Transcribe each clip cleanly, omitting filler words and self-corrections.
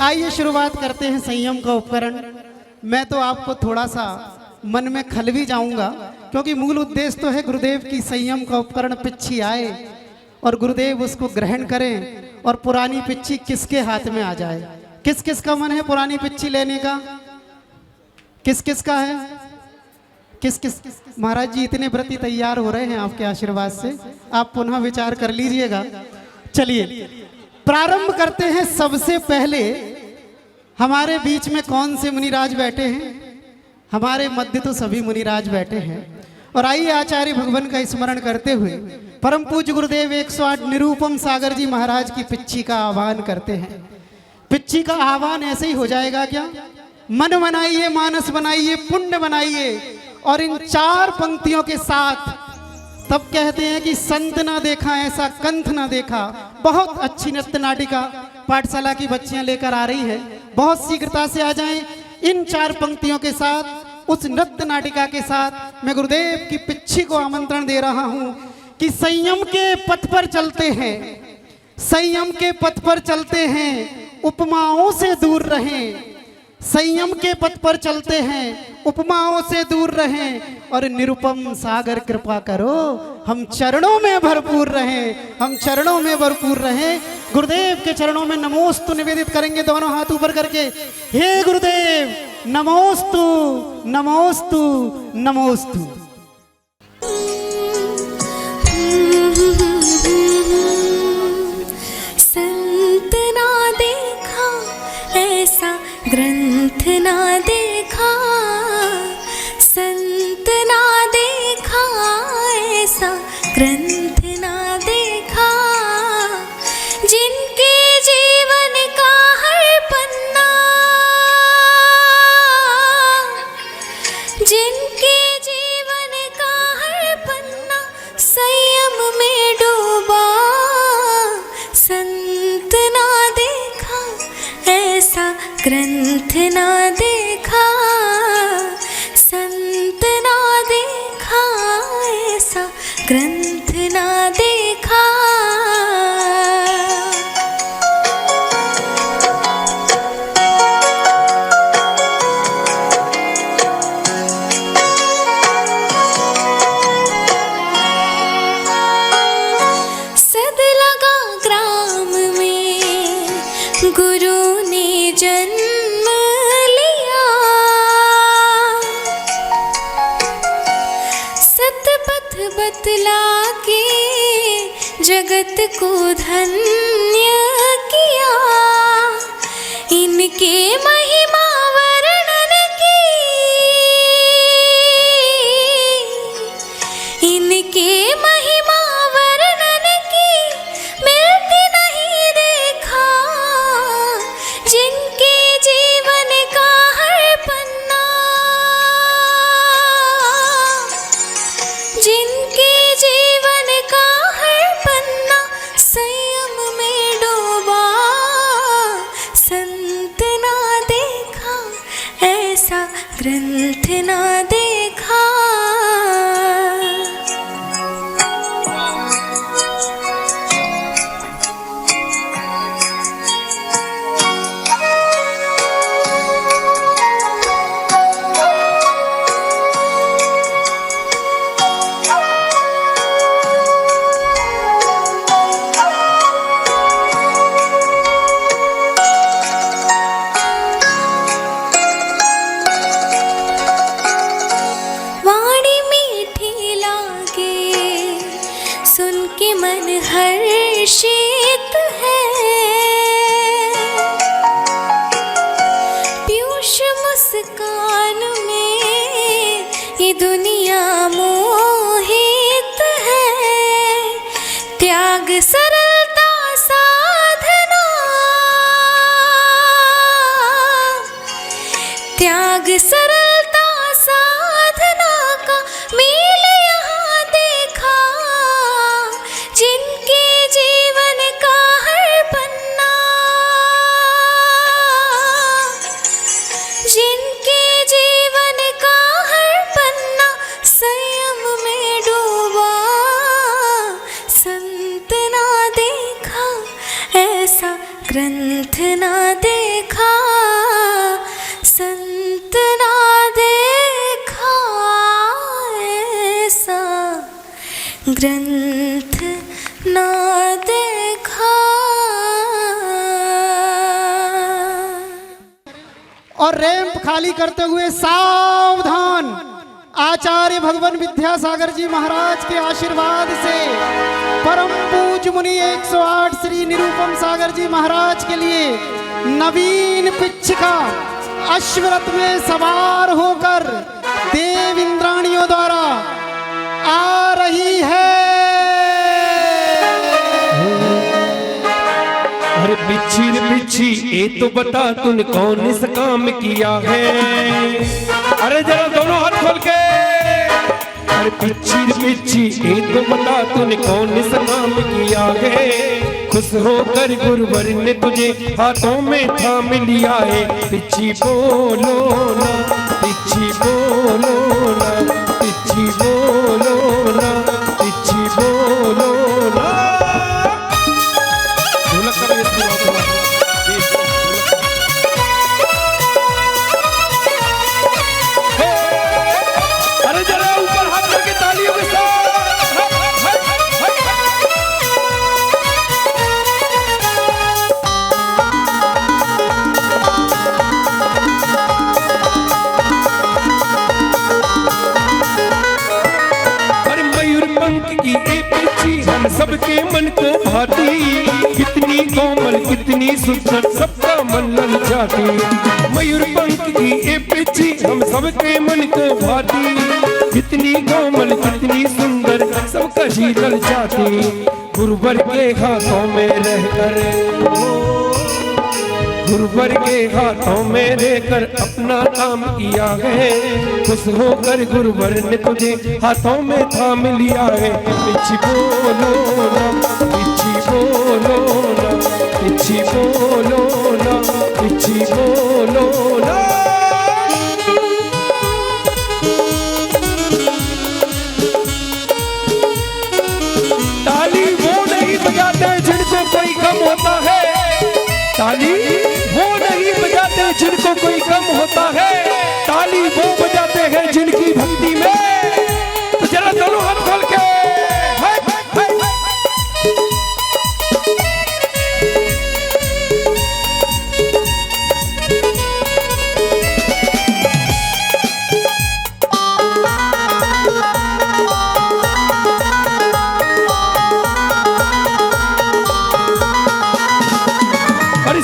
आइए शुरुआत करते हैं संयम का उपकरण। मैं तो आपको थोड़ा सा मन में खल भी जाऊंगा, क्योंकि मूल उद्देश्य तो है गुरुदेव की संयम का उपकरण पिच्छी आए और गुरुदेव उसको ग्रहण करें और पुरानी पिच्छी किसके हाथ में आ जाए। किस किस का मन है पुरानी पिच्छी लेने का? किस किस का है? किस किस? महाराज जी इतने व्रती तैयार हो रहे हैं आपके आशीर्वाद से, आप पुनः विचार कर लीजिएगा। चलिए प्रारंभ करते हैं। सबसे पहले हमारे बीच में कौन से मुनिराज बैठे हैं? हमारे मध्य तो सभी मुनिराज बैठे हैं। और आइए आचार्य भगवान का स्मरण करते हुए परम पूज्य गुरुदेव 108 निरूपम सागर जी महाराज की पिच्छी का आह्वान करते हैं। पिच्छी का आह्वान ऐसे ही हो जाएगा क्या? मन बनाइए, मानस बनाइए, पुण्य बनाइए। और इन चार पंक्तियों के साथ तब कहते हैं कि संत ना देखा ऐसा कंठ ना देखा। बहुत अच्छी नृत्य नाटिका पाठशाला की बच्चियां लेकर आ रही हैं, बहुत शीघ्रता से आ जाएं। इन चार पंक्तियों के साथ, उस नृत्य नाटिका के साथ मैं गुरुदेव की पिच्छी को आमंत्रण दे रहा हूं कि संयम के पथ पर चलते हैं, संयम के पथ पर चलते हैं, उपमाओं से दूर रहें। संयम के पथ पर चलते हैं, उपमाओं से दूर रहें। और निरुपम सागर कृपा करो, हम चरणों में भरपूर रहें, हम चरणों में भरपूर रहें। गुरुदेव के चरणों में नमोस्तु निवेदित करेंगे, दोनों हाथ ऊपर करके। हे गुरुदेव नमोस्तु नमोस्तु नमोस्तु। संत ना देखा ऐसा ग्रंथ ना देखा, संत ना देखा ऐसा ग्रंथ ना देखा। जिनके जीवन का हर पन्ना, जिनके जीवन का हर पन्ना संयम में डूबा। संत ना देखा ऐसा ग्रंथ ना देखा, संत ना देखा ऐसा ग्रंथ ना देखा। सद लगा ग्राम में गुरु ने जन्म लिया, सतपथ बतला के जगत को धन्य किया। इनके महिमा वर्णन की, इनके महिमा वर्णन की मिलती नहीं देखा। जिनके जीवन का हर पन्ना, जिनके जीवन का हर पन्ना संयम में डूबा। संत ना देखा ऐसा ग्रंथ ना देखा। वाणी मीठी लागे सुन के मन हर्षित है। पीयूष मुस्कान में ये दुनिया मोहित है। त्याग सरलता साधना, त्याग सरलता साधना का मेल यहाँ देखा। जिनके जीवन का हर पन्ना, जिनके जीवन का हर पन्ना संयम में डूबा। संत ना देखा ऐसा ग्रंथ ना देखा। देखा संत ना देखा ऐसा ग्रंथ ना देखा। और रैंप खाली करते हुए सावधान, आचार्य भगवान विद्यासागर जी महाराज के आशीर्वाद से परम पूज्य मुनि 108 श्री निरूपम सागर जी महाराज के लिए नवीन पिच्छिका अश्वरथ में सवार होकर देव इंद्राणियों द्वारा आ रही है। अरे पिच्छी रे पिच्छी, ये तो बता तूने कौन इस काम किया है। अरे जरा दोनों हाथ खोल के। अरे पिच्छी रे पिच्छी, ये तो बता तूने कौन इस काम किया है। खुश होकर गुरुवर ने तुझे हाथों में थाम लिया है। पिच्छी बोलो ना, पिच्छी बोलो ना, पिच्छी बोलो ना, पिच्छी बोलो ना। अरे जरा ऊपर हाथ करके तालियों के साथ। अरे मयूर पंख की ये पिच्छी हम सबके मन को भाती। कितनी कोमल कितनी सुंदर सबका मन ललचाती। मयूर पंख की ये पिच्छी हम सबके मन को भाती। कितनी कोमल कितनी सुंदर सबका जी ललचाती। गुरुवर के हाथों में रहकर, गुरुवर के हाथों में रहकर अपना काम किया है। खुश होकर गुरुवर ने तुझे हाथों में थाम लिया है। पिच्छी बोलो ना, पिच्छी बोलो ना, पिच्छी बोलो ना, पिच्छी बोलो ना। ताली वो नहीं बजाते जिनको कोई कम होता है। ताली वो नहीं बजाते जिनको कोई कम होता है। ताली वो बजाते हैं जिनकी भक्ति में। तो जरा दोनों हाथ खोल के।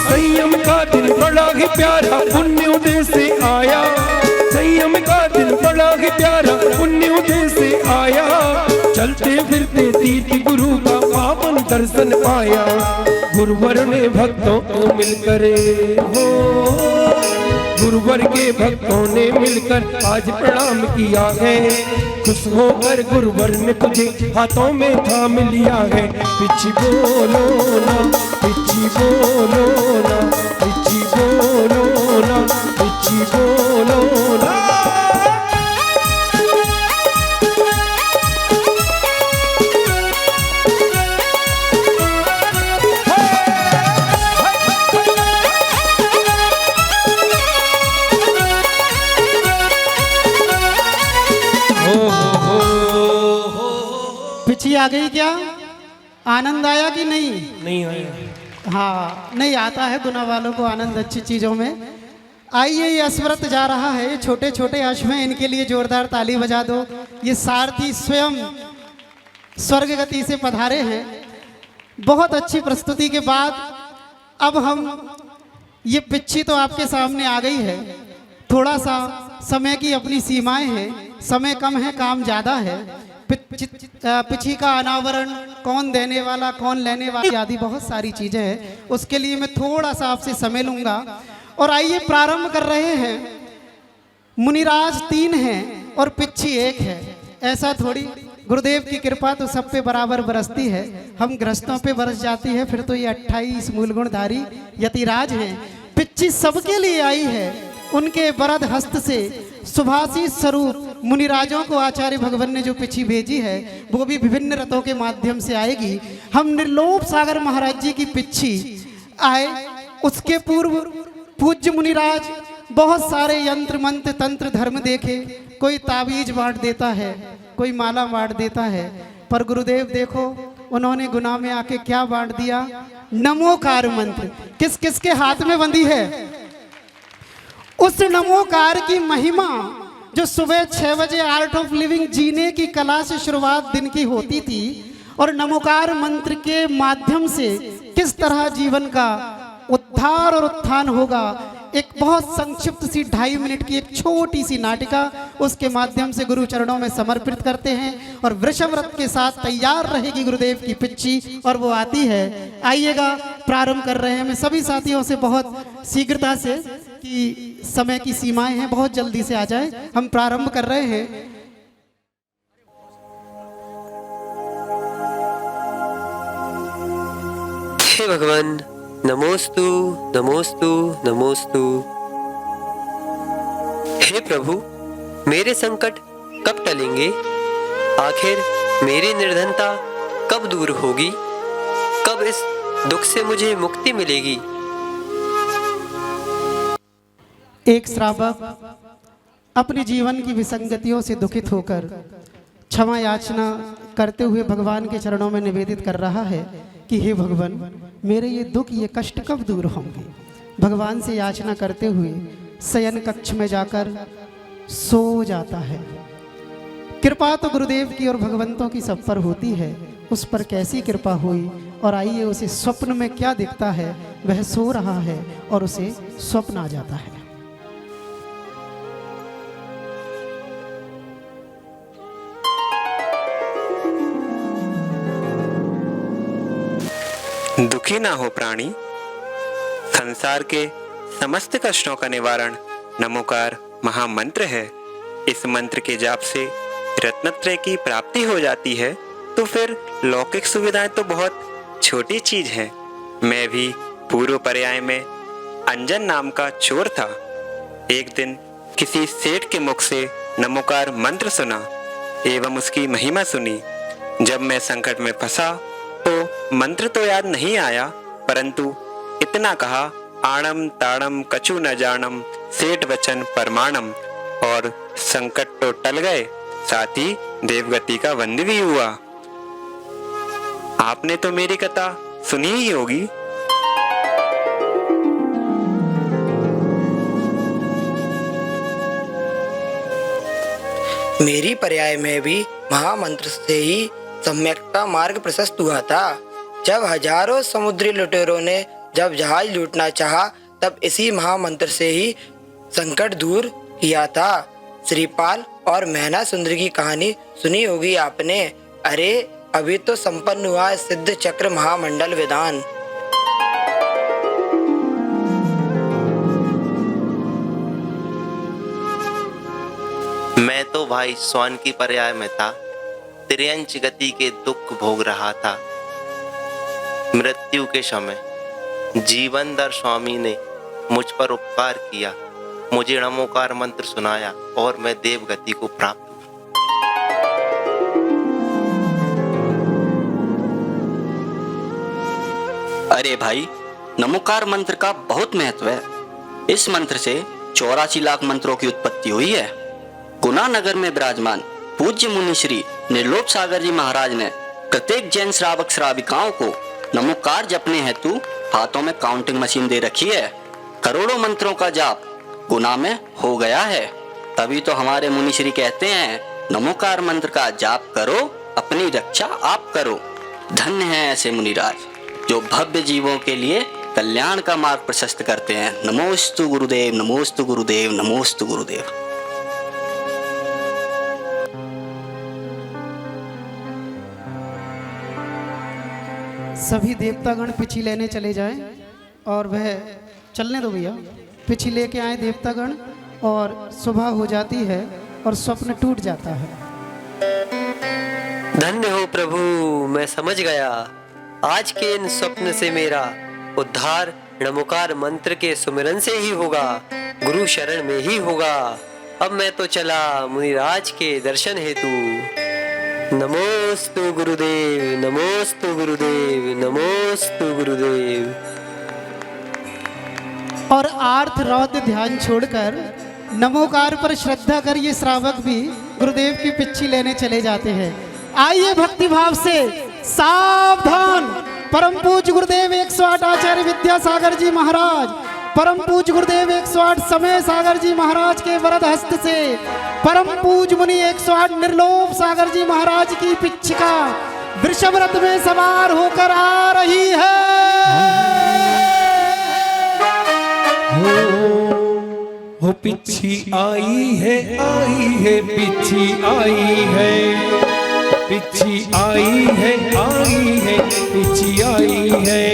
संयम का दिन बड़ा ही प्यारा पुण्य उदय से आया। संयम का दिन बड़ा ही प्यारा पुण्य उदय से आया। चलते फिरते तीर्थ गुरु का पावन दर्शन पाया। गुरुवर ने भक्तों को मिलकर हो, गुरुवर के भक्तों ने मिलकर आज प्रणाम किया है। खुश होकर गुरुवर ने तुझे हाथों में थाम लिया है। पिच्छी बोलो ना, पिच्छी बोलो ना, पिच्छी बोलो ना, पिच्छी बोलो ना। पिच्छी आ गई क्या? आनंद आया कि नहीं? नहीं आया। हाँ, नहीं आता है गुना वालों को आनंद अच्छी चीज़ों में। आइए, ये अश्वरथ जा रहा है, ये छोटे छोटे अश्व हैं, इनके लिए जोरदार ताली बजा दो। ये सारथी स्वयं स्वर्ग गति से पधारे हैं। बहुत अच्छी प्रस्तुति के बाद अब हम, ये पिच्छी तो आपके सामने आ गई है। थोड़ा सा समय की अपनी सीमाएं हैं, समय कम है, काम ज़्यादा है। पिच्छी का अनावरण, कौन देने वाला कौन लेने वाला आदि बहुत सारी चीज़ें हैं, उसके लिए मैं थोड़ा सा आपसे समय लूँगा। और आइए प्रारंभ कर रहे हैं। मुनिराज 3 हैं और पिच्छी 1 है, ऐसा थोड़ी। गुरुदेव की कृपा तो सब पे बराबर बरसती है, हम गृहस्थों पे बरस जाती है, फिर तो ये 28 मूलगुणधारी यतिराज हैं। पिच्छी सबके लिए आई है, उनके वरद हस्त से सुभाषित स्वरूप मुनिराजों को आचार्य भगवान ने जो पिच्छी भेजी है, वो भी विभिन्न रथों के माध्यम से आएगी। हम निर्लोभ सागर महाराज जी की पिच्छी आए, उसके पूर्व पूज्य मुनिराज बहुत सारे यंत्र मंत्र तंत्र धर्म देखे, कोई ताबीज बांट देता है, कोई माला बांट देता है, पर गुरुदेव देखो उन्होंने गुनाह में आके क्या बांट दिया, नमोकार मंत्र। किस किस के हाथ में बंधी है? उस नमोकार की महिमा जो सुबह 6 बजे आर्ट ऑफ लिविंग जीने की कला से शुरुआत दिन की होती थी, और नमोकार मंत्र के माध्यम से किस तरह जीवन का उद्धार और उत्थान होगा, एक बहुत संक्षिप्त सी 2.5 मिनट की एक छोटी सी नाटिका उसके माध्यम से गुरु चरणों में समर्पित करते हैं। और वृषभ रथ के साथ तैयार रहेगी गुरुदेव की पिच्ची, और वो आती है। आइएगा, प्रारंभ कर रहे हैं। मैं सभी साथियों से बहुत शीघ्रता से, कि समय की सीमाएं हैं, बहुत जल्दी से आ जाए। हम प्रारंभ कर रहे हैं। हे भगवान, नमोस्तु नमोस्तु नमोस्तु। हे प्रभु, मेरे संकट कब टलेंगे? आखिर मेरी निर्धनता कब दूर होगी? कब इस दुख से मुझे मुक्ति मिलेगी? एक श्रावक अपने जीवन की विसंगतियों से दुखित होकर क्षमा याचना करते हुए भगवान के चरणों में निवेदित कर रहा है कि हे भगवान, मेरे ये दुख, ये कष्ट कब दूर होंगे। भगवान से याचना करते हुए शयन कक्ष में जाकर सो जाता है। कृपा तो गुरुदेव की और भगवंतों की सब पर होती है, उस पर कैसी कृपा हुई। और आइए, उसे स्वप्न में क्या दिखता है। वह सो रहा है और उसे स्वप्न आ जाता है। दुखी ना हो प्राणी, संसार के समस्त कष्टों का निवारण नमोकार महामंत्र है। इस मंत्र के जाप से रत्नत्रय की प्राप्ति हो जाती है, तो फिर लौकिक सुविधाएं तो बहुत छोटी चीज है। मैं भी पूर्व पर्याय में अंजन नाम का चोर था। एक दिन किसी सेठ के मुख से नमोकार मंत्र सुना एवं उसकी महिमा सुनी। जब मैं संकट में फंसा तो मंत्र तो याद नहीं आया, परंतु इतना कहा, आणम ताड़म कछु न जानम सेठ वचन परमाणम, और संकट तो टल गए, साथ ही देवगति का वंद भी हुआ। आपने तो मेरी कथा सुनी ही होगी। मेरी पर्याय में भी महामंत्र से ही सम्यकता मार्ग प्रशस्त हुआ था। जब हजारों समुद्री लुटेरों ने जब जहाज लूटना चाहा, तब इसी महामंत्र से ही संकट दूर किया था। श्रीपाल और मैना सुंदरी की कहानी सुनी होगी आपने। अरे, अभी तो संपन्न हुआ सिद्ध चक्र महामंडल विधान। मैं तो भाई स्वान की पर्याय में था, त्रियंच गति के दुख भोग रहा था। मृत्यु के समय जीवनधर स्वामी ने मुझ पर उपकार किया, मुझे नमोकार मंत्र सुनाया और मैं देवगति को प्राप्त हुआ। अरे भाई, नमोकार मंत्र का बहुत महत्व है। इस मंत्र से 84 लाख मंत्रों की उत्पत्ति हुई है। गुना नगर में विराजमान पूज्य मुनि श्री निर्लोभ सागर जी महाराज ने प्रत्येक जैन श्रावक श्राविकाओं को नमोकार जपने हेतु हाथों में काउंटिंग मशीन दे रखी है। करोड़ों मंत्रों का जाप गुना में हो गया है। तभी तो हमारे मुनि श्री कहते हैं, नमोकार मंत्र का जाप करो, अपनी रक्षा आप करो। धन्य है ऐसे मुनिराज जो भव्य जीवों के लिए कल्याण का मार्ग प्रशस्त करते हैं। नमोस्तु गुरुदेव, नमोस्तु गुरुदेव, नमोस्तु गुरुदेव। सभी देवतागण पिछी लेने चले जाएं, और वह चलने दो भैया, पिछी लेके आए देवतागण, और सुबह हो जाती है और स्वप्न टूट जाता है। धन्य हो प्रभु, मैं समझ गया। आज के इन स्वप्न से मेरा उद्धार नमोकार मंत्र के सुमिरन से ही होगा, गुरु शरण में ही होगा। अब मैं तो चला मुनिराज के दर्शन हेतु। नमोस्तु गुरुदेव, नमोस्तु गुरुदेव, नमोस्तु गुरुदेव। और आर्थ रौद्र ध्यान छोड़कर नमोकार पर श्रद्धा कर ये श्रावक भी गुरुदेव की पिच्छी लेने चले जाते हैं। आइए भक्ति भाव से, सावधान। परम पूज्य गुरुदेव 108 आचार्य विद्यासागर जी महाराज, परम पूज्य गुरुदेव 108 समय सागर जी महाराज के वरद हस्त से परम पूज्य मुनि 108 निर्लोभ सागर जी महाराज की पिच्छिका वृषभ रथ में सवार होकर आ रही है। हो पिच्छी आई है पिच्छी आई है, पिच्छी आई है पिच्छी आई है।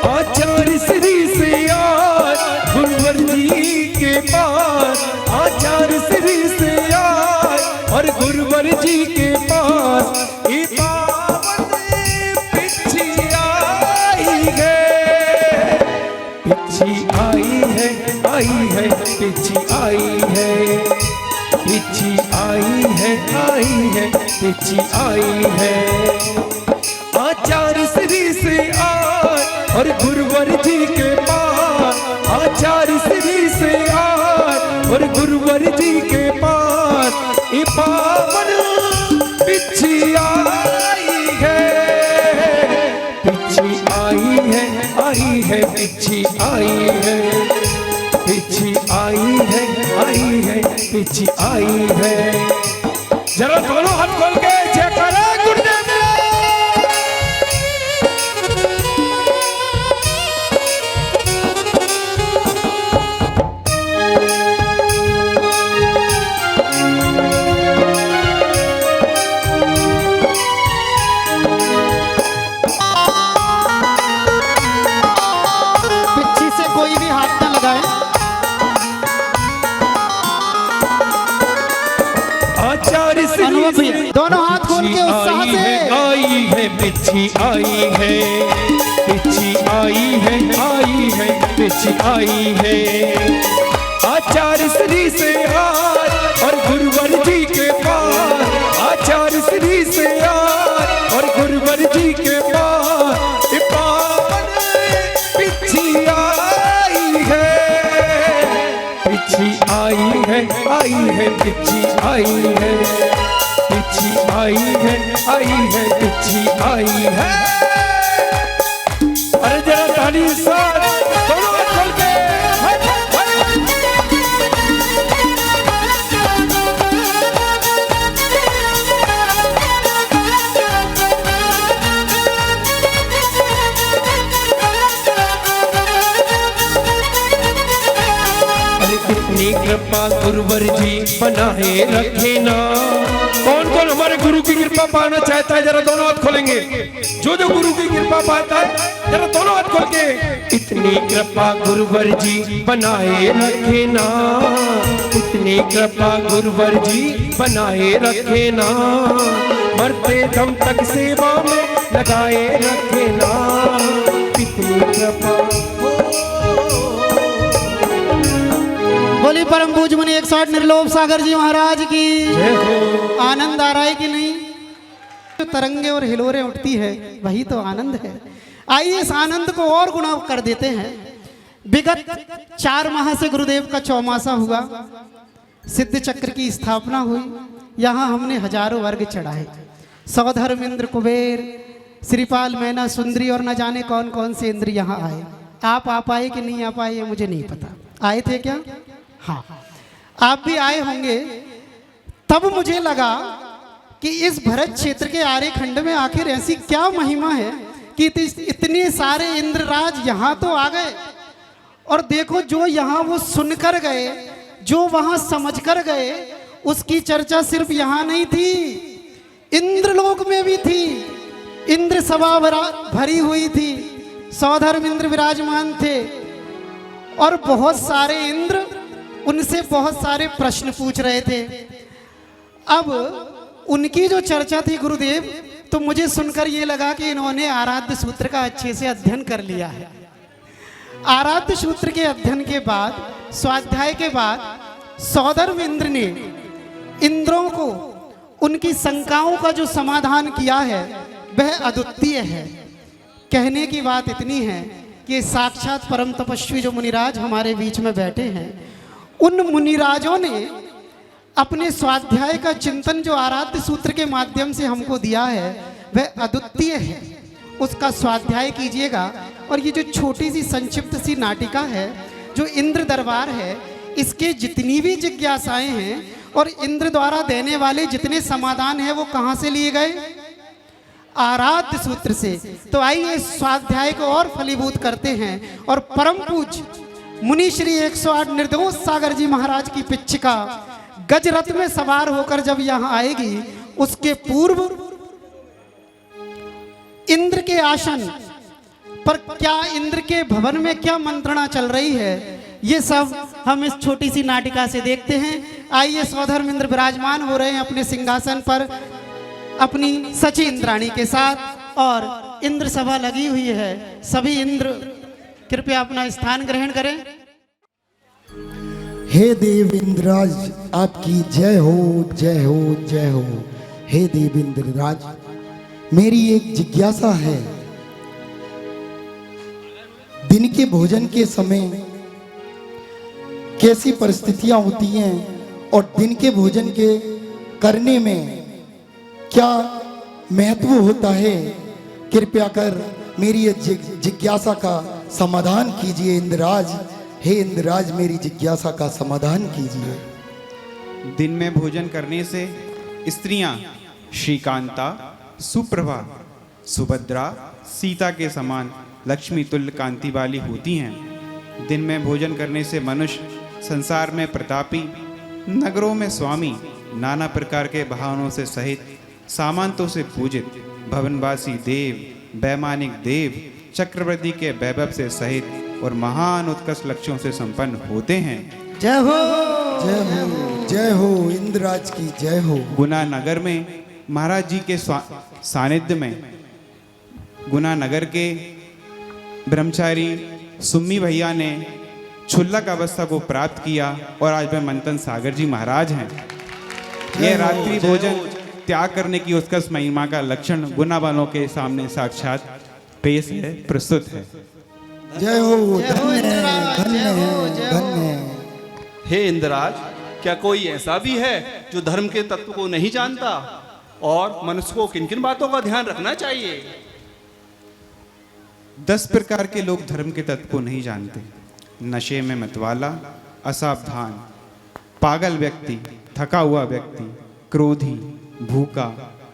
आचार्य श्री से आज गुरुवर जी के पास, आचार्य श्री से आज और गुरुवर जी के पास ये पावन पिच्छी आई है, पिच्छी आई है पिच्छी आई है, पिच्छी आई है पिच्छी आई है। आचार्य श्री से आज और गुरुवर जी के पास, आचार्य श्री से आज और गुरुवर जी के पास ये पावन पिच्छी आई है, पिच्छी आई है पिच्छी आई है, पिच्छी आई है पिच्छी आई है। जरा दोनों हाथ खोल के जयकारा गुरुदेव। पिच्छी से कोई भी हाथ ना लगाए। आचार्य श्री से दोनों हाथ खोल के उत्साह से आई है पिच्छी आई है, पिच्छी आई है पिच्छी आई है। आचार्य श्री से आज और गुरुवर जी के पास, आचार्य श्री से आज और गुरुवर जी के पास ये पावन पिच्छी आई है, पिच्छी आई है पिच्छी आई है, पिच्छी आई है पिच्छी आई है। अरे जरा ताली साथ दोनों हाथ खोल के। अरे कितनी कृपा गुरुवर जी बनाए रखे ना। कौन कौन हमारे गुरु की कृपा पाना चाहता है? जरा दोनों हाथ खोलेंगे। जो जो गुरु की कृपा पाता है जरा दोनों हाथ खोल के। इतनी कृपा गुरुवर जी बनाए रखे ना, इतनी कृपा गुरुवर जी बनाए रखे ना, मरते दम तक सेवा में लगाए रखे ना, इतनी कृपा। बोली परम पूज्य मुनि 108 निर्लोभ सागर जी महाराज की जय हो। आनंद आ रहा है कि नहीं? जो तरंगे और हिलोरें उठती है वही तो आनंद है। आइए इस आनंद को और गुना कर देते हैं। विगत 4 माह से गुरुदेव का चौमासा हुआ, सिद्ध चक्र की स्थापना हुई। यहाँ हमने हजारों वर्ग चढ़ाए, सौधर्म इंद्र कुबेर श्रीपाल मैना सुंदरी और न जाने कौन कौन से इंद्र यहाँ आए। आप आ पाए कि नहीं आ पाए ये मुझे नहीं पता। आए थे क्या? हाँ, आप भी आए होंगे। तब मुझे लगा कि इस भरत क्षेत्र के आर्य खंड में आखिर ऐसी क्या महिमा है कि इतने सारे इंद्रराज यहाँ तो आ गए, और देखो जो यहाँ वो सुनकर गए, जो वहाँ समझ कर गए, उसकी चर्चा सिर्फ यहाँ नहीं थी, इंद्रलोक में भी थी। इंद्र सभा भरी हुई थी, सौधर्म इंद्र विराजमान थे, और बहुत सारे इंद्र उनसे बहुत सारे प्रश्न पूछ रहे थे। अब उनकी जो चर्चा थी गुरुदेव, तो मुझे सुनकर ये लगा कि इन्होंने आराध्य सूत्र का अच्छे से अध्ययन कर लिया है। आराध्य सूत्र के अध्ययन के बाद, स्वाध्याय के बाद, सौधर्म इंद्र ने इंद्रों को उनकी शंकाओं का जो समाधान किया है वह अद्वितीय है। कहने की बात इतनी है कि साक्षात परम तपस्वी जो मुनिराज हमारे बीच में बैठे हैं, उन मुनिराजों ने अपने स्वाध्याय का चिंतन जो आराध्य सूत्र के माध्यम से हमको दिया है वह अद्वितीय है। उसका स्वाध्याय कीजिएगा। और ये जो छोटी सी संक्षिप्त सी नाटिका है जो इंद्र दरबार है, इसके जितनी भी जिज्ञासाएं हैं और इंद्र द्वारा देने वाले जितने समाधान हैं वो कहाँ से लिए गए? आराध्य सूत्र से। तो आइए इस स्वाध्याय को और फलीभूत करते हैं और परम पूज्य मुनि श्री 108 निर्दोष सागर जी महाराज की पिच्छिका गजरथ में सवार होकर जब यहाँ आएगी, उसके पूर्व इंद्र के आसन पर क्या, इंद्र के भवन में क्या मंत्रणा चल रही है, ये सब हम इस छोटी सी नाटिका से देखते हैं। आइए सौधर्म इंद्र विराजमान हो रहे हैं अपने सिंहासन पर अपनी सची इंद्राणी के साथ और इंद्र सभा लगी हुई है। सभी इंद्र कृपया अपना स्थान ग्रहण करें। हे देव इंद्रराज, आपकी जय हो, जय हो, जय हो। हे देव इंद्रराज, मेरी एक जिज्ञासा है। दिन के भोजन के समय कैसी परिस्थितियां होती हैं और दिन के भोजन के करने में क्या महत्व होता है? कृपया कर मेरी ये जिज्ञासा का समाधान कीजिए इंद्रराज। हे इंद्रराज, मेरी जिज्ञासा का समाधान कीजिए। दिन में भोजन करने से स्त्रियां श्रीकांता, सुप्रभा, सुभद्रा, सीता के समान लक्ष्मी तुल्य कांति वाली होती हैं। दिन में भोजन करने से मनुष्य संसार में प्रतापी, नगरों में स्वामी, नाना प्रकार के भावनों से सहित सामंतों से पूजित, भवनवासी देव, वैमानिक देव, चक्रवर्ती के वैभव से सहित और महान उत्कृष्ट लक्ष्यों से संपन्न होते हैं। जय हो, जय हो, जय हो, इंद्रराज की जय हो। गुना नगर में महाराज जी के सानिध्य में गुना नगर के ब्रह्मचारी सुम्मी भैया ने क्षुल्लक अवस्था को प्राप्त किया और आज वह मंथन सागर जी महाराज हैं। यह रात्रि भोजन त्याग करने की उत्कृष्ट महिमा का लक्षण गुना वालों के सामने साक्षात पेश है, प्रस्तुत है। जय हो, धन्य धन्य धन्य। हे इंद्रराज, क्या कोई ऐसा भी है जो धर्म के तत्व को नहीं जानता और मनुष्य को किन किन बातों का ध्यान रखना चाहिए? 10 प्रकार के लोग धर्म के तत्व को नहीं जानते। नशे में मतवाला, असावधान, पागल व्यक्ति, थका हुआ व्यक्ति, क्रोधी, भूखा,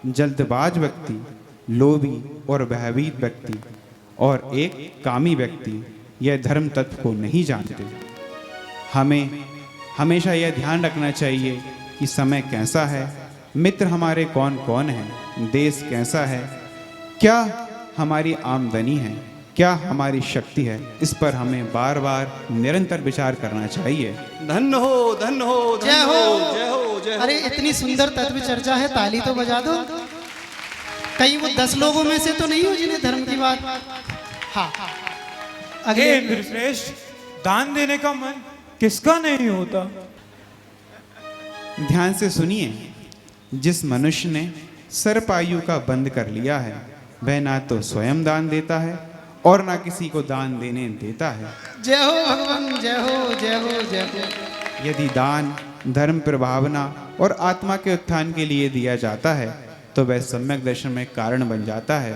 जल्दबाज व्यक्ति, लोभी और भयभीत व्यक्ति और एक कामी व्यक्ति यह धर्म तत्व को नहीं जानते। हमें हमेशा यह ध्यान रखना चाहिए कि समय कैसा है, मित्र हमारे कौन कौन हैं, देश कैसा है, क्या हमारी आमदनी है, क्या हमारी शक्ति है, इस पर हमें बार बार निरंतर विचार करना चाहिए। धन्य हो, धन्य हो, जय हो, जय हो, जय हो। अरे इतनी सुंदर तत्व चर्चा है, ताली तो बजा दो। कहीं वो 10 लोगों में से तो नहीं हो जिन्हें धर्म की बात। हाँ, हे इंद्रश्रेष्ठ, दान देने का मन किसका नहीं होता? ध्यान से सुनिए। जिस मनुष्य ने सर्पायु का बंद कर लिया है वह ना तो स्वयं दान देता है और ना किसी को दान देने देता है। जय हो भगवान, जय हो, जय हो, जय हो। यदि दान धर्म प्रभावना और आत्मा के उत्थान के लिए दिया जाता है तो वह सम्यक दर्शन में कारण बन जाता है।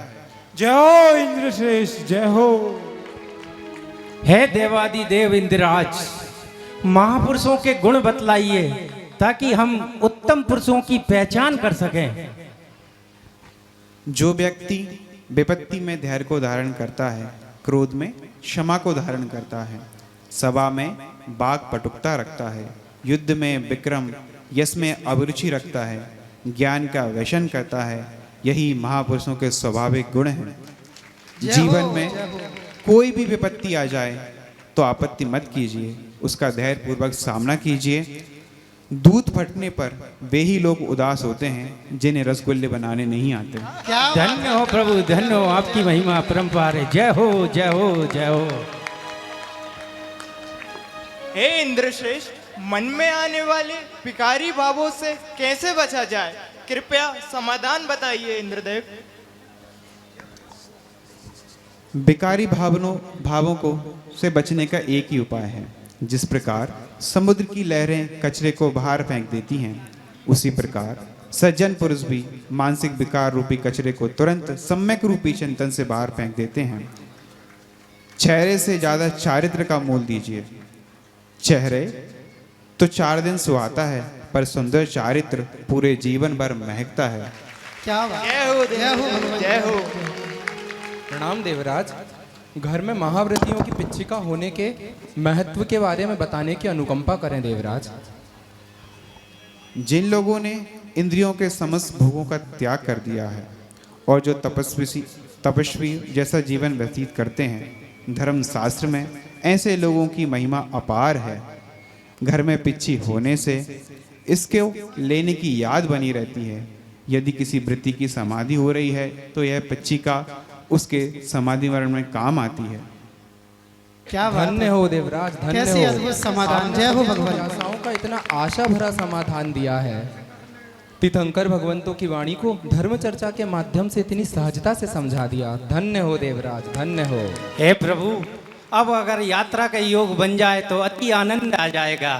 जय हो इंद्रश्रेष्ठ, जय हो। हे देवादि देव इंद्रराज, महापुरुषों के गुण बतलाइए ताकि हम उत्तम पुरुषों की पहचान कर सकें। जो व्यक्ति विपत्ति में धैर्य को धारण करता है, क्रोध में क्षमा को धारण करता है, सभा में बाक पटुकता रखता है, युद्ध में विक्रम, यश में अभिरुचि रखता है, ज्ञान का व्यसन करता है, यही महापुरुषों के स्वाभाविक गुण हैं। जीवन में कोई भी विपत्ति आ जाए तो आपत्ति मत कीजिए, उसका धैर्य पूर्वक सामना कीजिए। दूध फटने पर वे ही लोग उदास होते हैं जिन्हें रसगुल्ले बनाने नहीं आते। धन्य हो प्रभु, धन्य हो, आपकी महिमा परंपार है। जय हो, जय हो, जय हो। हे इंद्रश्रेष्ठ, मन में आने वाले विकारी भावों से कैसे बचा जाए, कृपया समाधान बताइए इंद्रदेव। विकारी भावों को से बचने का एक ही उपाय है। जिस प्रकार समुद्र की लहरें कचरे को बाहर फेंक देती हैं, उसी प्रकार सज्जन पुरुष भी मानसिक विकार रूपी कचरे को तुरंत सम्यक रूपी चिंतन से बाहर फेंक देते हैं। चेहरे से ज्यादा चारित्र का मोल दीजिए। चेहरे तो 4 दिन सुहाता है, पर सुंदर चारित्र पूरे जीवन भर महकता है। क्या बात। जय हो जय हो भगवान। जय हो। प्रणाम देवराज। घर में महाव्रतियों की पिच्छिका होने के महत्व के बारे में बताने की अनुकंपा करें देवराज। जिन लोगों ने इंद्रियों के समस्त भोगों का त्याग कर दिया है और जो तपस्वी जैसा जीवन व्यतीत करते हैं, धर्म शास्त्र में ऐसे लोगों की महिमा अपार है। घर में पिच्छी होने से इसके लेने की याद बनी रहती है। यदि किसी वृत्ति की समाधि हो रही है तो यह पिच्छिका उसके समाधि वर्ण में काम आती है। क्या बात धन्य है। हो देवराज, धन्य कैसी हो। अद्भुत समाधान। जय हो भगवान। जिज्ञासाओं का इतना आशा भरा समाधान दिया है। तीर्थंकर भगवंतों की वाणी को धर्म चर्चा के माध्यम से इतनी सहजता से समझा दिया। धन्य हो देवराज, धन्य हो। हे प्रभु, अब अगर यात्रा का योग बन जाए तो अति आनंद आ जाएगा।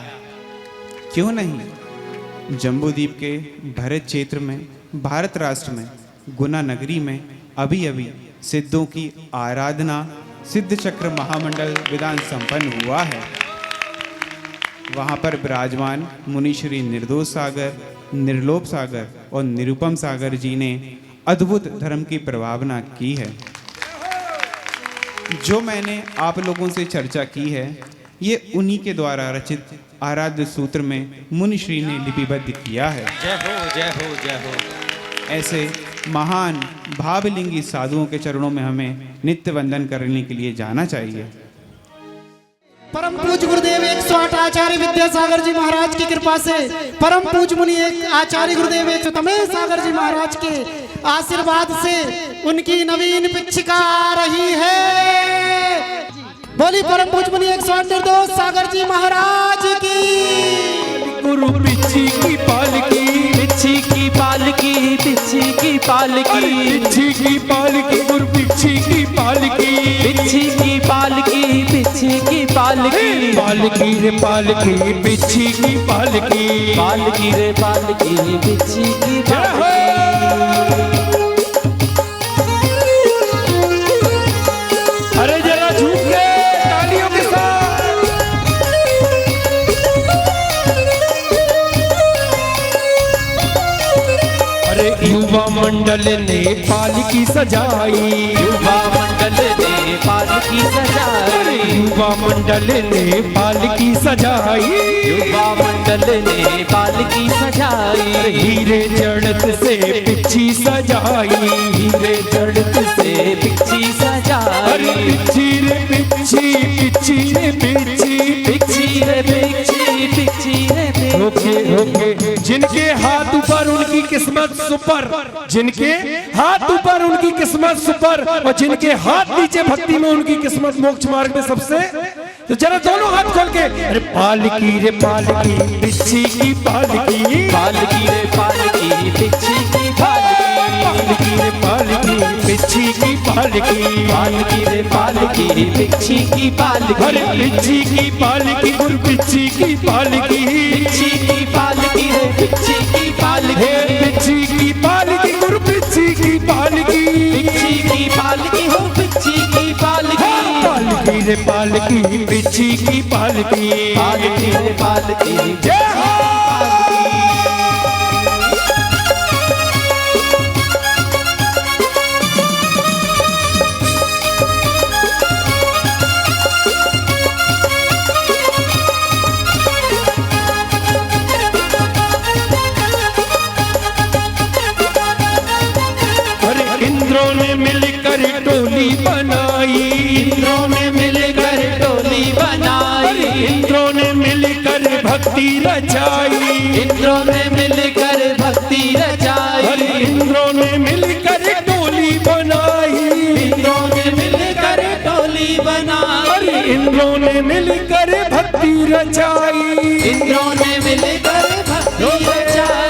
क्यों नहीं। जम्बूद्वीप के भरत क्षेत्र में, भारत राष्ट्र में, गुना नगरी में अभी अभी सिद्धों की आराधना सिद्ध चक्र महामंडल विधान संपन्न हुआ है। वहाँ पर विराजमान मुनि श्री निर्दोष सागर, निर्लोभ सागर और निरुपम सागर जी ने अद्भुत धर्म की प्रभावना की है। जो मैंने आप लोगों से चर्चा की है, ये उन्हीं के द्वारा रचित आराध्य सूत्र में मुनि श्री ने लिपिबद्ध किया है। जय हो, जय हो, जय हो। ऐसे महान भावलिंगी साधुओं के चरणों में हमें नित्य वंदन करने के लिए जाना चाहिए। परम पूज्य गुरुदेव 108 आचार्य विद्यासागर जी महाराज की कृपा से, परम पूज्य मुनि एक आचार्य गुरुदेव 108 सागर जी महाराज के आशीर्वाद से उनकी नवीन पिच्छिका आ रही है। बोली परम पूज्य मुनि 108 निर्दोष सागर जी महाराज की। गुरु पिच्छी की पालकी, पिच्छी की पालकी, पिच्छी की पालकी, पिच्छी की पालकी, गुरु पिच्छी की पालकी, पिच्छी की पालकी, पिच्छी की पालकी, पालकी रे पालकी, पिच्छी की पालकी, पालकी रे पालकी, पिच्छी की पालकी। अरे जरा झूम के तालियों के साथ। अरे युवा मंडल ने पालकी सजाई, युवा मंडल ने पालकी सजाई, युवा मंडल ने पालकी सजाई, युवा मंडल ने पालकी सजाई। हीरे जड़त से पिच्छी सजाई, हीरे जड़त से पिच्छी सजाई। अरे पिच्छी रे पिच्छी, पिच्छी रे पिच्छी, पिच्छी रे पिच्छी, पिच्छी रे पिच्छी। रोके रोके जिनके हाथ ऊपर उनकी किस्मत सुपर, जिनके हाथ ऊपर उनकी किस्मत सुपर और जिनके हाथ नीचे भक्ति में उनकी किस्मत मोक्ष मार्ग में सबसे। तो जरा दोनों हाथ खोल के अरे पालकी रे पालकी, पिच्छी की पालकी, पालकी रे पालकी, पिच्छी की पालकी, पालकी रे पालकी, पिच्छी की पालकी, पालकी रे पालकी, पिच्छी की पालकी। अरे पिच्छी की पालकी, गुरु पिच्छी की पालकी, पिच्छी की पालकी रे पिच्छी की पालकी, पिच्छी की पालकी, गुरु पिच्छी की पालकी, पिच्छी की पालकी हो, पिच्छी की पालकी, पालकी रे पालकी, पिच्छी की पालकी, पालकी रे पालकी। जय हो। इंद्रों ने मिलकर टोली बनाई, इंद्रों ने मिलकर टोली बनाई, इंद्रों ने मिलकर भक्ति रचाई, इंद्रों ने मिलकर भक्ति रचाई, इंद्रों ने मिलकर टोली बनाई, इंद्रों ने मिलकर टोली बनाई, इंद्रों ने मिलकर भक्ति रचाई, इंद्रों ने मिलकर भक्ति रचाई।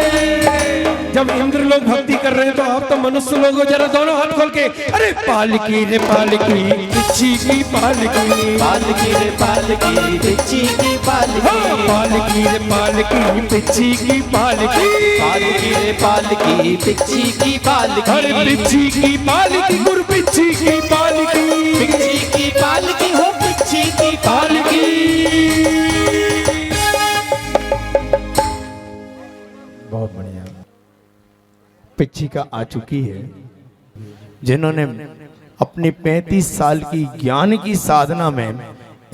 जब इंद्र लोग भक्ति कर रहे हैं तो आप तो मनुष्य लोग हो, जरा दोनों हाथ खोल के अरे पालकी रे पालकी पिच्छी की पालकी, पालकी रे पालकी पिच्छी की पालकी, पालकी रे पालकी पिच्छी की पालकी, पालकी रे पालकी पिच्छी की पालकी, अरे पिच्छी की पालकी गुरु पिच्छी की पालकी, पिच्छी की पालकी हो पिच्छी की पालकी। बहुत बढ़िया। पिच्छिका आ चुकी है जिन्होंने अपनी 35 साल की ज्ञान की साधना में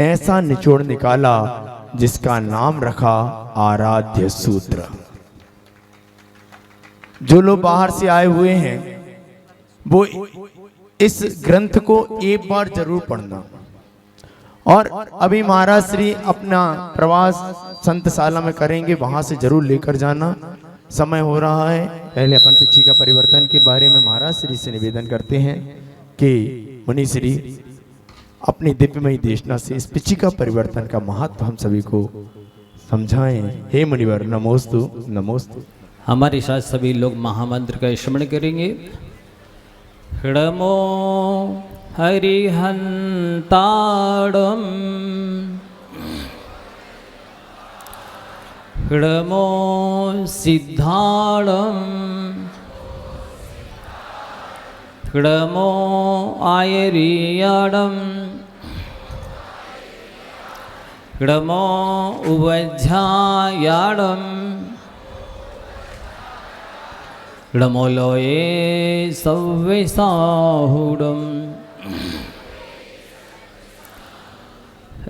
ऐसा निचोड़ निकाला जिसका नाम रखा आराध्य सूत्र। जो लोग बाहर से आए हुए हैं वो इस ग्रंथ को एक बार जरूर पढ़ना। और अभी महाराज श्री अपना प्रवास संतशाला में करेंगे, वहां से जरूर लेकर जाना। समय हो रहा है, पहले अपन पिच्छिका परिवर्तन के बारे में महाराज श्री से निवेदन करते हैं कि मुनि श्री अपनी दिव्यमयी देशना से इस पिच्छिका परिवर्तन का महत्व हम सभी को समझाएं। हे मुनिवर नमोस्तु नमोस्तु। हमारे साथ सभी लोग महामंत्र का स्मरण करेंगे। हृमो हरिहंताड़म हृमो सिद्धाड़म हृमो आयरियाडम हृमो उवज्झायाडम णमोलोये सव्वेसाहुडम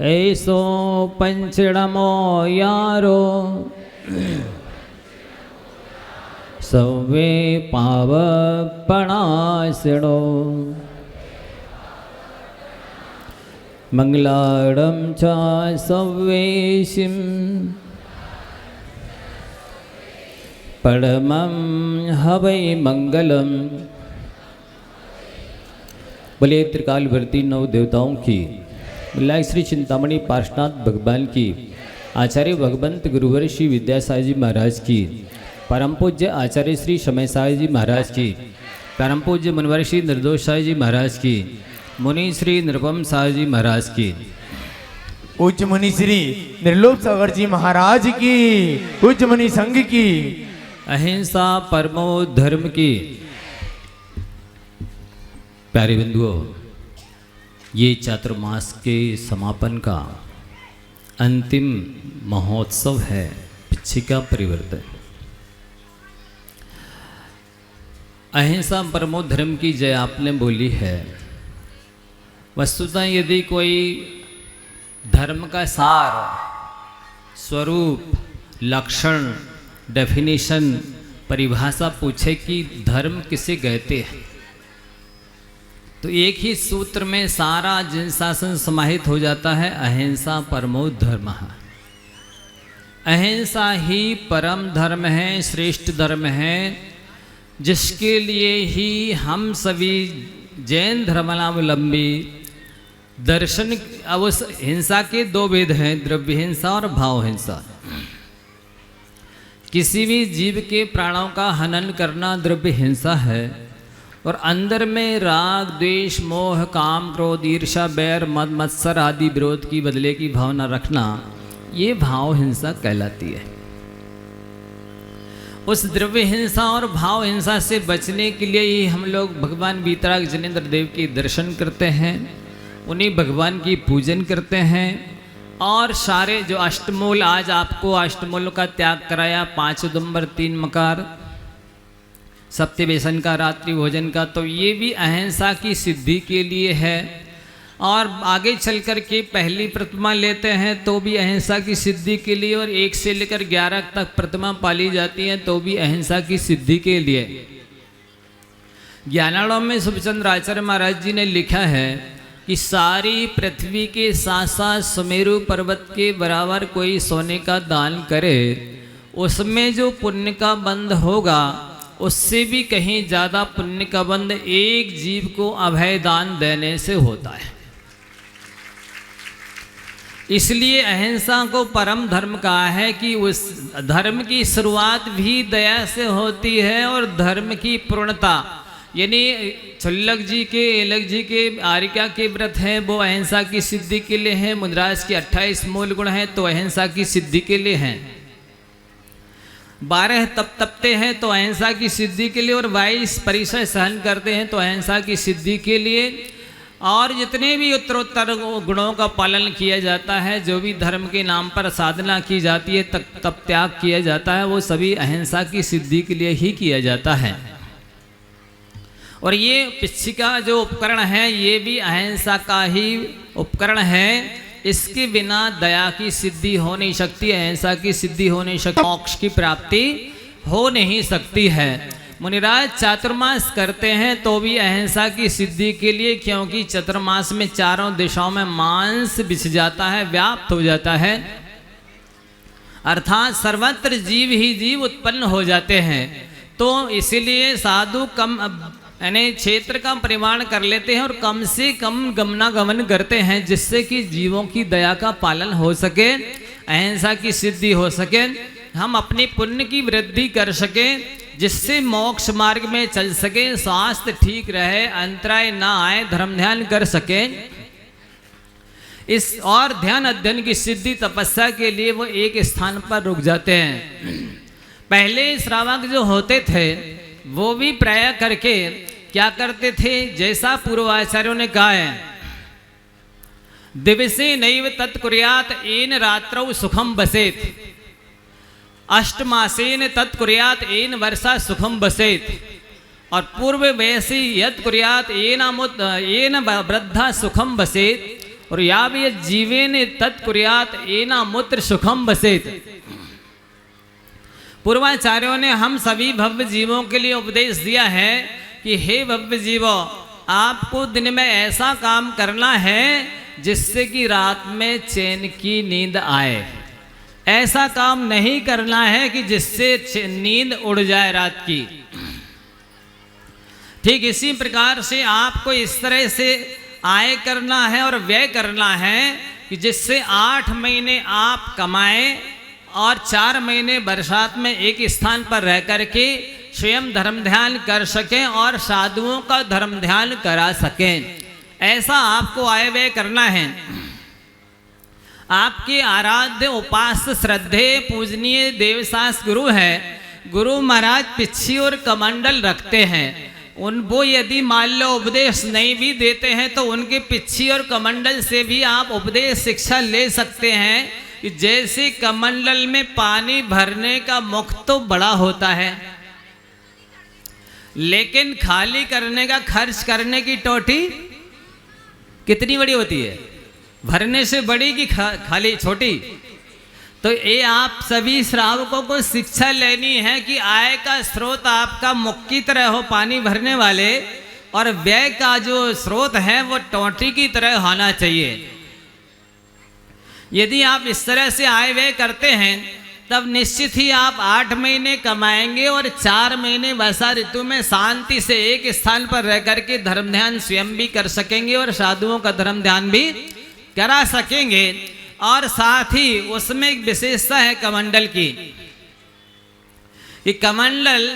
ऐसो पंचणमो यारो सव्वे पावपणासिनो मंगलाडम च सव्वेशिम परमं हवै मंगलम। बोले त्रिकालवर्ती नौ देवताओं की, बोला श्री चिंतामणि पार्श्वनाथ भगवान की, आचार्य भगवंत गुरुवर श्री विद्यासागर जी महाराज की, परम पूज्य आचार्य श्री समय सागर जी महाराज की, परम पूज्य मुनिवर श्री निर्दोष सागर जी महाराज की, मुनि श्री निरुपम सागर जी महाराज की, पूज्य मुनि श्री निर्लोभ सागर जी महाराज की, पूज्य मुनि संघ की, अहिंसा परमो धर्म की। प्यारे बिंदुओं, ये चातुर्मास के समापन का अंतिम महोत्सव है पिच्छिका परिवर्तन। अहिंसा परमो धर्म की जय आपने बोली है। वस्तुतः यदि कोई धर्म का सार, स्वरूप, लक्षण, डेफिनेशन, परिभाषा पूछे कि धर्म किसे कहते हैं, तो एक ही सूत्र में सारा जिन शासन समाहित हो जाता है, अहिंसा परमो धर्म। अहिंसा ही परम धर्म है, श्रेष्ठ धर्म है, जिसके लिए ही हम सभी जैन धर्मावलंबी दर्शन। अब उस हिंसा के दो भेद हैं, द्रव्य हिंसा और भाव हिंसा। किसी भी जीव के प्राणों का हनन करना द्रव्य हिंसा है, और अंदर में राग, द्वेष, मोह, काम, क्रोध, ईर्ष्या, बैर, मद, मत्सर आदि विरोध की बदले की भावना रखना, ये भाव हिंसा कहलाती है। उस द्रव्य हिंसा और भाव हिंसा से बचने के लिए ही हम लोग भगवान वीतराग जनेंद्र देव के दर्शन करते हैं, उन्हीं भगवान की पूजन करते हैं। और सारे जो अष्टमूल, आज आपको अष्टमूल का त्याग कराया, 5 उदुम्बर 3 मकार, सप्ते बेसन का, रात्रि भोजन का, तो ये भी अहिंसा की सिद्धि के लिए है। और आगे चल कर के पहली प्रतिमा लेते हैं तो भी अहिंसा की सिद्धि के लिए, और 1 से लेकर 11 तक प्रतिमा पाली जाती हैं तो भी अहिंसा की सिद्धि के लिए। ज्ञानाड़ों में सुभचंद्र आचार्य महाराज जी ने लिखा है कि सारी पृथ्वी के साथ साथ सुमेरु पर्वत के बराबर कोई सोने का दान करे, उसमें जो पुण्य का बंध होगा उससे भी कहीं ज़्यादा पुण्य का बंध एक जीव को अभय दान देने से होता है। इसलिए अहिंसा को परम धर्म कहा है कि उस धर्म की शुरुआत भी दया से होती है और धर्म की पूर्णता यानी छुल्लक जी के एलक जी के आर्या के व्रत हैं वो अहिंसा की सिद्धि के लिए हैं। मुनिराज के 28 मूल गुण हैं तो अहिंसा की सिद्धि के लिए हैं। 12 तप तपते हैं तो अहिंसा की सिद्धि के लिए और 22 परिसर सहन करते हैं तो अहिंसा की सिद्धि के लिए। और जितने भी उत्तरोत्तर गुणों का पालन किया जाता है, जो भी धर्म के नाम पर साधना की जाती है, तप त्याग किया जाता है, वो सभी अहिंसा की सिद्धि के लिए ही किया जाता है। और ये पिच्छिका जो उपकरण है ये भी अहिंसा का ही उपकरण है। इसके बिना दया की सिद्धि हो नहीं सकती, अहिंसा की सिद्धि हो नहीं सकती, मोक्ष की प्राप्ति हो नहीं सकती है। मुनिराज चातुर्मास करते हैं तो भी अहिंसा की सिद्धि के लिए, क्योंकि चातुर्मास में चारों दिशाओं में मांस बिछ जाता है, व्याप्त हो जाता है, अर्थात सर्वत्र जीव ही जीव उत्पन्न हो जाते हैं। तो इसीलिए साधु कम यानी क्षेत्र का परिमाण कर लेते हैं और कम से कम गमनागमन करते हैं, जिससे कि जीवों की दया का पालन हो सके, अहिंसा की सिद्धि हो सके, हम अपनी पुण्य की वृद्धि कर सके, जिससे मोक्ष मार्ग में चल सके, स्वास्थ्य ठीक रहे, अंतराय ना आए, धर्म ध्यान कर सके। इस और ध्यान अध्ययन की सिद्धि तपस्या के लिए वो एक स्थान पर रुक जाते हैं। पहले श्रावक जो होते थे वो भी प्राय करके क्या करते थे, जैसा पूर्वाचार्यों ने कहा है, दिवसे नैव तत्कुर्यात एन रात्रौ सुखम बसेत, अष्टमासेन तत्कुर्यात एन वर्षा सुखम बसेत, और पूर्व वैसी यत् कुर्यात एन वृद्धा सुखम बसेत, और या भी जीवेन तत्कुर्यात एना मूत्र सुखम बसेत। पूर्वाचार्यों ने हम सभी भव्य जीवों के लिए उपदेश दिया है कि हे भव्य जीवों, आपको दिन में ऐसा काम करना है जिससे कि रात में चैन की नींद आए। ऐसा काम नहीं करना है कि जिससे नींद उड़ जाए रात की। ठीक इसी प्रकार से आपको इस तरह से आय करना है और व्यय करना है कि जिससे 8 महीने आप कमाएं और 4 महीने बरसात में एक स्थान पर रह करके स्वयं धर्म ध्यान कर सकें और साधुओं का धर्म ध्यान करा सकें। ऐसा आपको आय व्यय करना है। आपके आराध्य उपास्य श्रद्धे पूजनीय देवशास गुरु है, गुरु महाराज पिच्छी और कमंडल रखते हैं। वो यदि मान लो उपदेश नहीं भी देते हैं तो उनके पिच्छी और कमंडल से भी आप उपदेश शिक्षा ले सकते हैं कि जैसे कमंडल में पानी भरने का मुख तो बड़ा होता है, लेकिन खाली करने का खर्च करने की टोटी कितनी बड़ी होती है, भरने से बड़ी कि खाली छोटी। तो ये आप सभी श्रावकों को शिक्षा लेनी है कि आय का स्रोत आपका मुख की तरह हो, पानी भरने वाले, और व्यय का जो स्रोत है वो टोटी की तरह होना चाहिए। यदि आप इस तरह से आय व्यय करते हैं तब निश्चित ही आप 8 महीने कमाएंगे और 4 महीने वर्षा ऋतु में शांति से एक स्थान पर रह करके धर्म ध्यान स्वयं भी कर सकेंगे और साधुओं का धर्म ध्यान भी करा सकेंगे। और साथ ही उसमें एक विशेषता है कमंडल की, कि कमंडल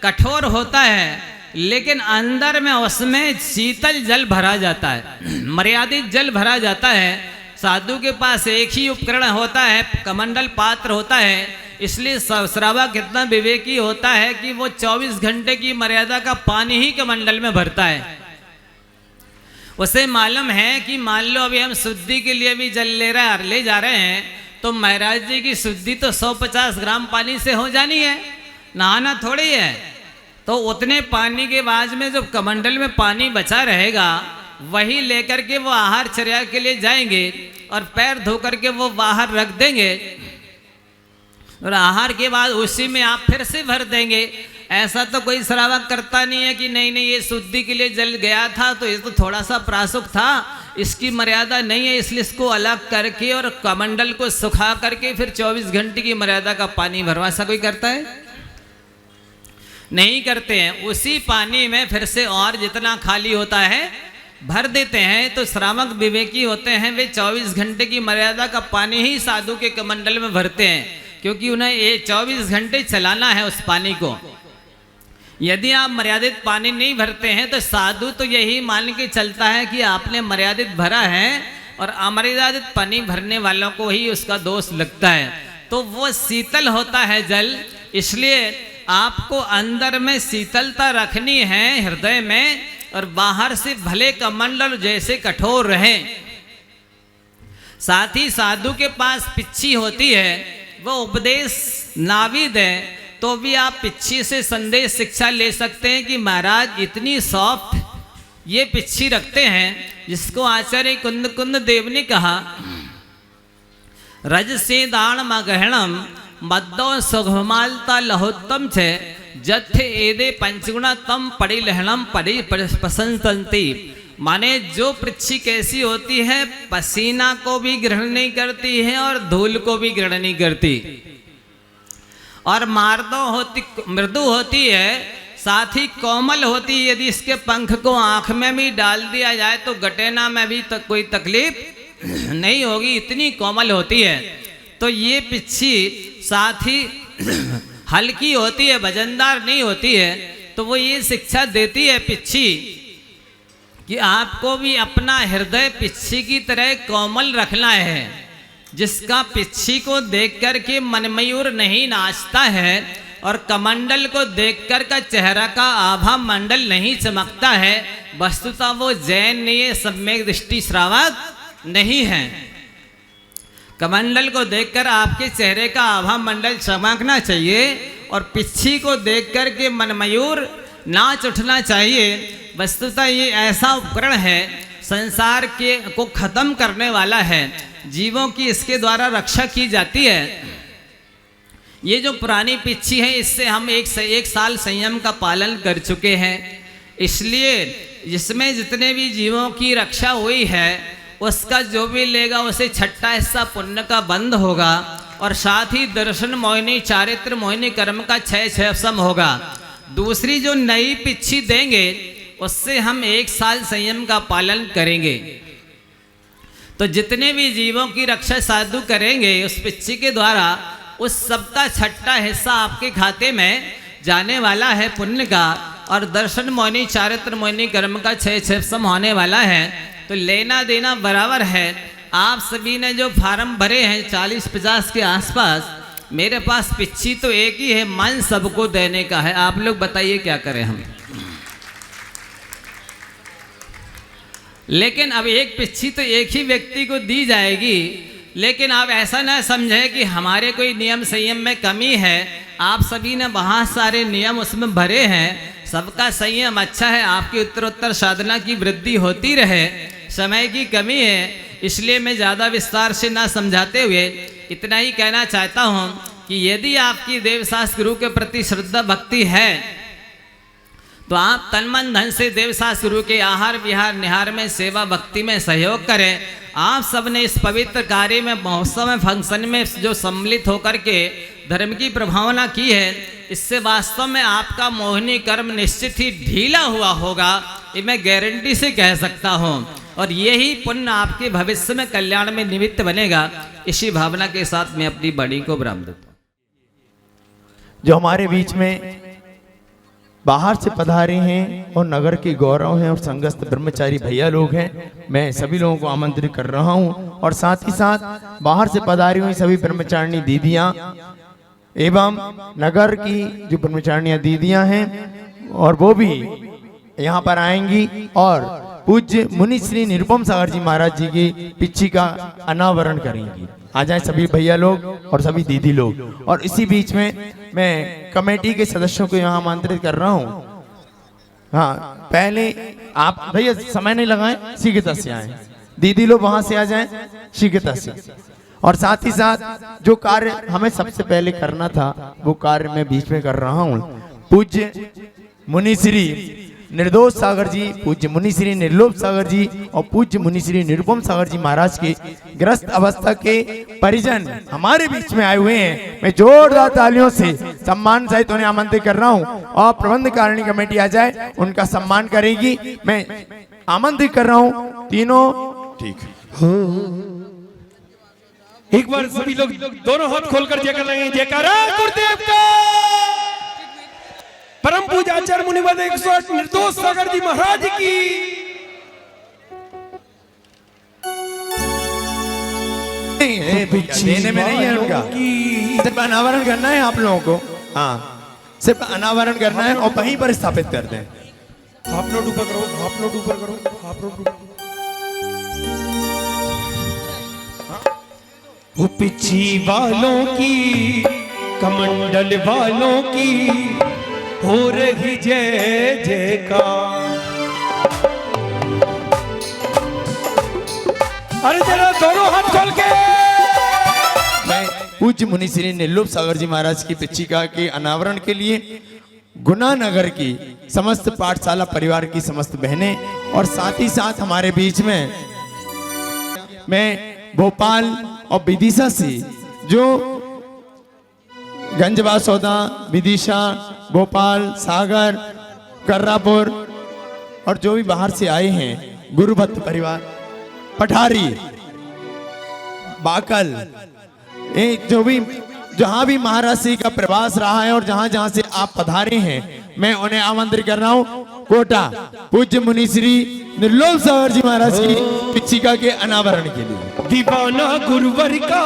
कठोर होता है लेकिन अंदर में उसमें शीतल जल भरा जाता है, मर्यादित जल भरा जाता है। साधु के पास एक ही उपकरण होता है, कमंडल पात्र होता है, इसलिए श्रावक कितना विवेकी होता है कि वो 24 घंटे की मर्यादा का पानी ही कमंडल में भरता है। उसे मालूम है कि मान लो अभी हम शुद्धि के लिए भी जल ले जा रहे हैं तो महाराज जी की शुद्धि तो 150 ग्राम पानी से हो जानी है, नहाना थोड़ी है। तो उतने पानी के बाद में जो कमंडल में पानी बचा रहेगा वही लेकर के वो आहार चर्या के लिए जाएंगे और पैर धो करके वो बाहर रख देंगे और आहार के बाद उसी में आप फिर से भर देंगे। ऐसा तो कोई श्रावक करता नहीं है कि नहीं ये शुद्धि के लिए जल गया था तो ये तो थोड़ा सा प्रासुक था, इसकी मर्यादा नहीं है, इसलिए इसको अलग करके और कमंडल को सुखा करके फिर 24 घंटे की मर्यादा का पानी भरवा। ऐसा कोई करता है? नहीं करते हैं। उसी पानी में फिर से और जितना खाली होता है भर देते हैं तो श्रावक विवेकी होते हैं, वे 24 घंटे की मर्यादा का पानी ही साधु के कमंडल में भरते हैं, क्योंकि उन्हें ये 24 घंटे चलाना है उस पानी को। यदि आप मर्यादित पानी नहीं भरते हैं तो साधु तो यही मान के चलता है कि आपने मर्यादित भरा है, और अमर्यादित पानी भरने वालों को ही उसका दोष लगता है। तो वो शीतल होता है जल, इसलिए आपको अंदर में शीतलता रखनी है हृदय में, और बाहर से भले कमंडल जैसे कठोर रहे। साथ ही साधु के पास पिच्छी होती है, वो उपदेश नाविद है, तो भी आप पिच्छी से संदेश शिक्षा ले सकते हैं कि महाराज इतनी सॉफ्ट ये पिच्छी रखते हैं, जिसको आचार्य कुंद कुंद देव ने कहा रज से दान मगहणम मद्दो सुघमालता लहोत्तम छे जथ एदे पंचगुणा तम पड़ी लहणम पड़ी पसंतंती। माने जो पृथ्वी कैसी होती है, पसीना को भी ग्रहण नहीं करती है और धूल को भी ग्रहण नहीं करती, और मृदु होती है, साथ ही कोमल होती है। यदि इसके पंख को आंख में भी डाल दिया जाए तो गटेना में भी कोई तकलीफ नहीं होगी, इतनी कोमल होती है। तो ये पिच्छी साथ ही हल्की होती है, वजनदार नहीं होती है। तो वो ये शिक्षा देती है पिच्छी कि आपको भी अपना हृदय पिच्छी की तरह कोमल रखना है, जिसका पिच्छी को देखकर के मनमयूर नहीं नाचता है और कमंडल को देखकर का चेहरा का आभा मंडल नहीं चमकता है। वस्तुतः वो जैन नहीं, सम्यक दृष्टि श्रावक नहीं है। कमंडल को देखकर आपके चेहरे का आभा मंडल चमकना चाहिए और पिच्छी को देखकर के मनमयूर नाच उठना चाहिए। वस्तुतः ये ऐसा उपकरण है, संसार के को खत्म करने वाला है, जीवों की इसके द्वारा रक्षा की जाती है। ये जो पुरानी पिच्छी है, इससे हम एक साल संयम का पालन कर चुके हैं, इसलिए जिसमें जितने भी जीवों की रक्षा हुई है उसका जो भी लेगा उसे छठा हिस्सा पुण्य का बंद होगा, और साथ ही दर्शन मोहिनी चारित्र मोहिनी कर्म का 6 सम होगा। दूसरी जो नई पिच्छी देंगे उससे हम 1 साल संयम का पालन करेंगे। तो जितने भी जीवों की रक्षा साधु करेंगे उस पिच्छी के द्वारा, उस सबका छठा हिस्सा आपके खाते में जाने वाला है पुण्य का, और दर्शन मोहिनी चारित्र मोहिनी कर्म का 6 सम होने वाला है। तो लेना देना बराबर है। आप सभी ने जो फार्म भरे हैं 40-50 के आसपास, मेरे पास पिच्छी तो एक ही है, मन सबको देने का है। आप लोग बताइए क्या करें हम। लेकिन अब एक पिच्छी तो एक ही व्यक्ति को दी जाएगी, लेकिन आप ऐसा ना समझें कि हमारे कोई नियम संयम में कमी है। आप सभी ने बहुत सारे नियम उसमें भरे हैं, सबका संयम अच्छा है, आपकी उत्तरोत्तर साधना की वृद्धि होती रहे। समय की कमी है, इसलिए मैं ज़्यादा विस्तार से ना समझाते हुए इतना ही कहना चाहता हूँ कि यदि आपकी देवशास्त्र गुरु के प्रति श्रद्धा भक्ति है तो आप तन मन धन से देवशास्त्र गुरु के आहार विहार निहार में सेवा भक्ति में सहयोग करें। आप सबने इस पवित्र कार्य में महोत्सव में फंक्शन में जो सम्मिलित होकर के धर्म की प्रभावना की है, इससे वास्तव में आपका मोहिनी कर्म निश्चित ही ढीला हुआ होगा, ये मैं गारंटी से कह सकता हूँ, और यही पुण्य आपके भविष्य में कल्याण में निमित्त बनेगा। इसी भावना के साथ मैं अपनी वाणी को विराम देता हूँ। जो हमारे बीच में बाहर से पधारे हैं और नगर के गौरव हैं और संगस्थ ब्रह्मचारी भैया लोग हैं, मैं सभी लोगों को आमंत्रित कर रहा हूं, और साथ ही साथ बाहर से पधारी हुई सभी ब्रह्मचारिणी दीदियां एवं नगर की जो ब्रह्मचारिणियां दीदियां हैं, और वो भी यहाँ पर आएंगी और पूज्य मुनि श्री निरुपम सागर जी महाराज जी की पिच्छी का अनावरण करेंगी। आ जाए सभी भैया लोग और सभी दीदी लोग। और इसी बीच में मैं कमेटी के सदस्यों को यहाँ आमंत्रित कर रहा हूँ। हाँ, पहले आप भैया समय नहीं लगाएं, शीघ्रता से आए, दीदी लोग वहां से आ जाएं शीघ्रता से। और साथ ही साथ जो कार्य हमें सबसे पहले करना था वो कार्य मैं बीच में कर रहा हूँ। पूज्य मुनि श्री निर्दोष सागर जी, पूज्य मुनि श्री निर्लोभ सागर जी और पूज्य मुनि श्री निरुपम सागर जी महाराज के ग्रस्त अवस्था के परिजन हमारे बीच में आए हुए हैं। मैं जोरदार तालियों से सम्मान सहित उन्हें आमंत्रित कर रहा हूं, और प्रबंध कारिणी कमेटी आ जाए, उनका सम्मान करेगी। मैं आमंत्रित कर रहा हूं तीनों। ठीक एक बार सभी लोग दोनों हाथ खोलकर जयकार लगाएं। जयकारा गुरुदेव का। परम पूज्य आचार्य मुनिवद 108 निर्दोष सागर जी महाराज की। देने में नहीं है उनका, सिर्फ अनावरण करना है आप लोगों को। हाँ, सिर्फ अनावरण करना है और वहीं पर स्थापित कर दें। हाफ नोट ऊपर करो, हाफ नोट ऊपर करो, हाफ नोट ऊपर। वो पिछी वालों की, कमंडल वालों की हो रही जय जयकार। अरे जरा दोनों हाथ खोल के। मैं पूज्य मुनि श्री निर्लोभ सागर जी महाराज की पिछिका के अनावरण के लिए गुना नगर की समस्त पाठशाला परिवार की समस्त बहनें और साथ ही साथ हमारे बीच में मैं भोपाल और विदिशा से, जो गंजवा सौदा, विदिशा, भोपाल, सागर, कर्रापुर और जो भी बाहर से आए हैं, गुरुभक्त परिवार, पठारी, बाकल, जो भी जहां भी महाराज जी का प्रवास रहा है और जहां जहां से आप पधारे हैं, मैं उन्हें आमंत्रित कर रहा हूं कोटा पूज्य मुनि श्री निर्लोभ सागर जी महाराज की पिछिका के अनावरण के लिए। दीवाना गुरुवर का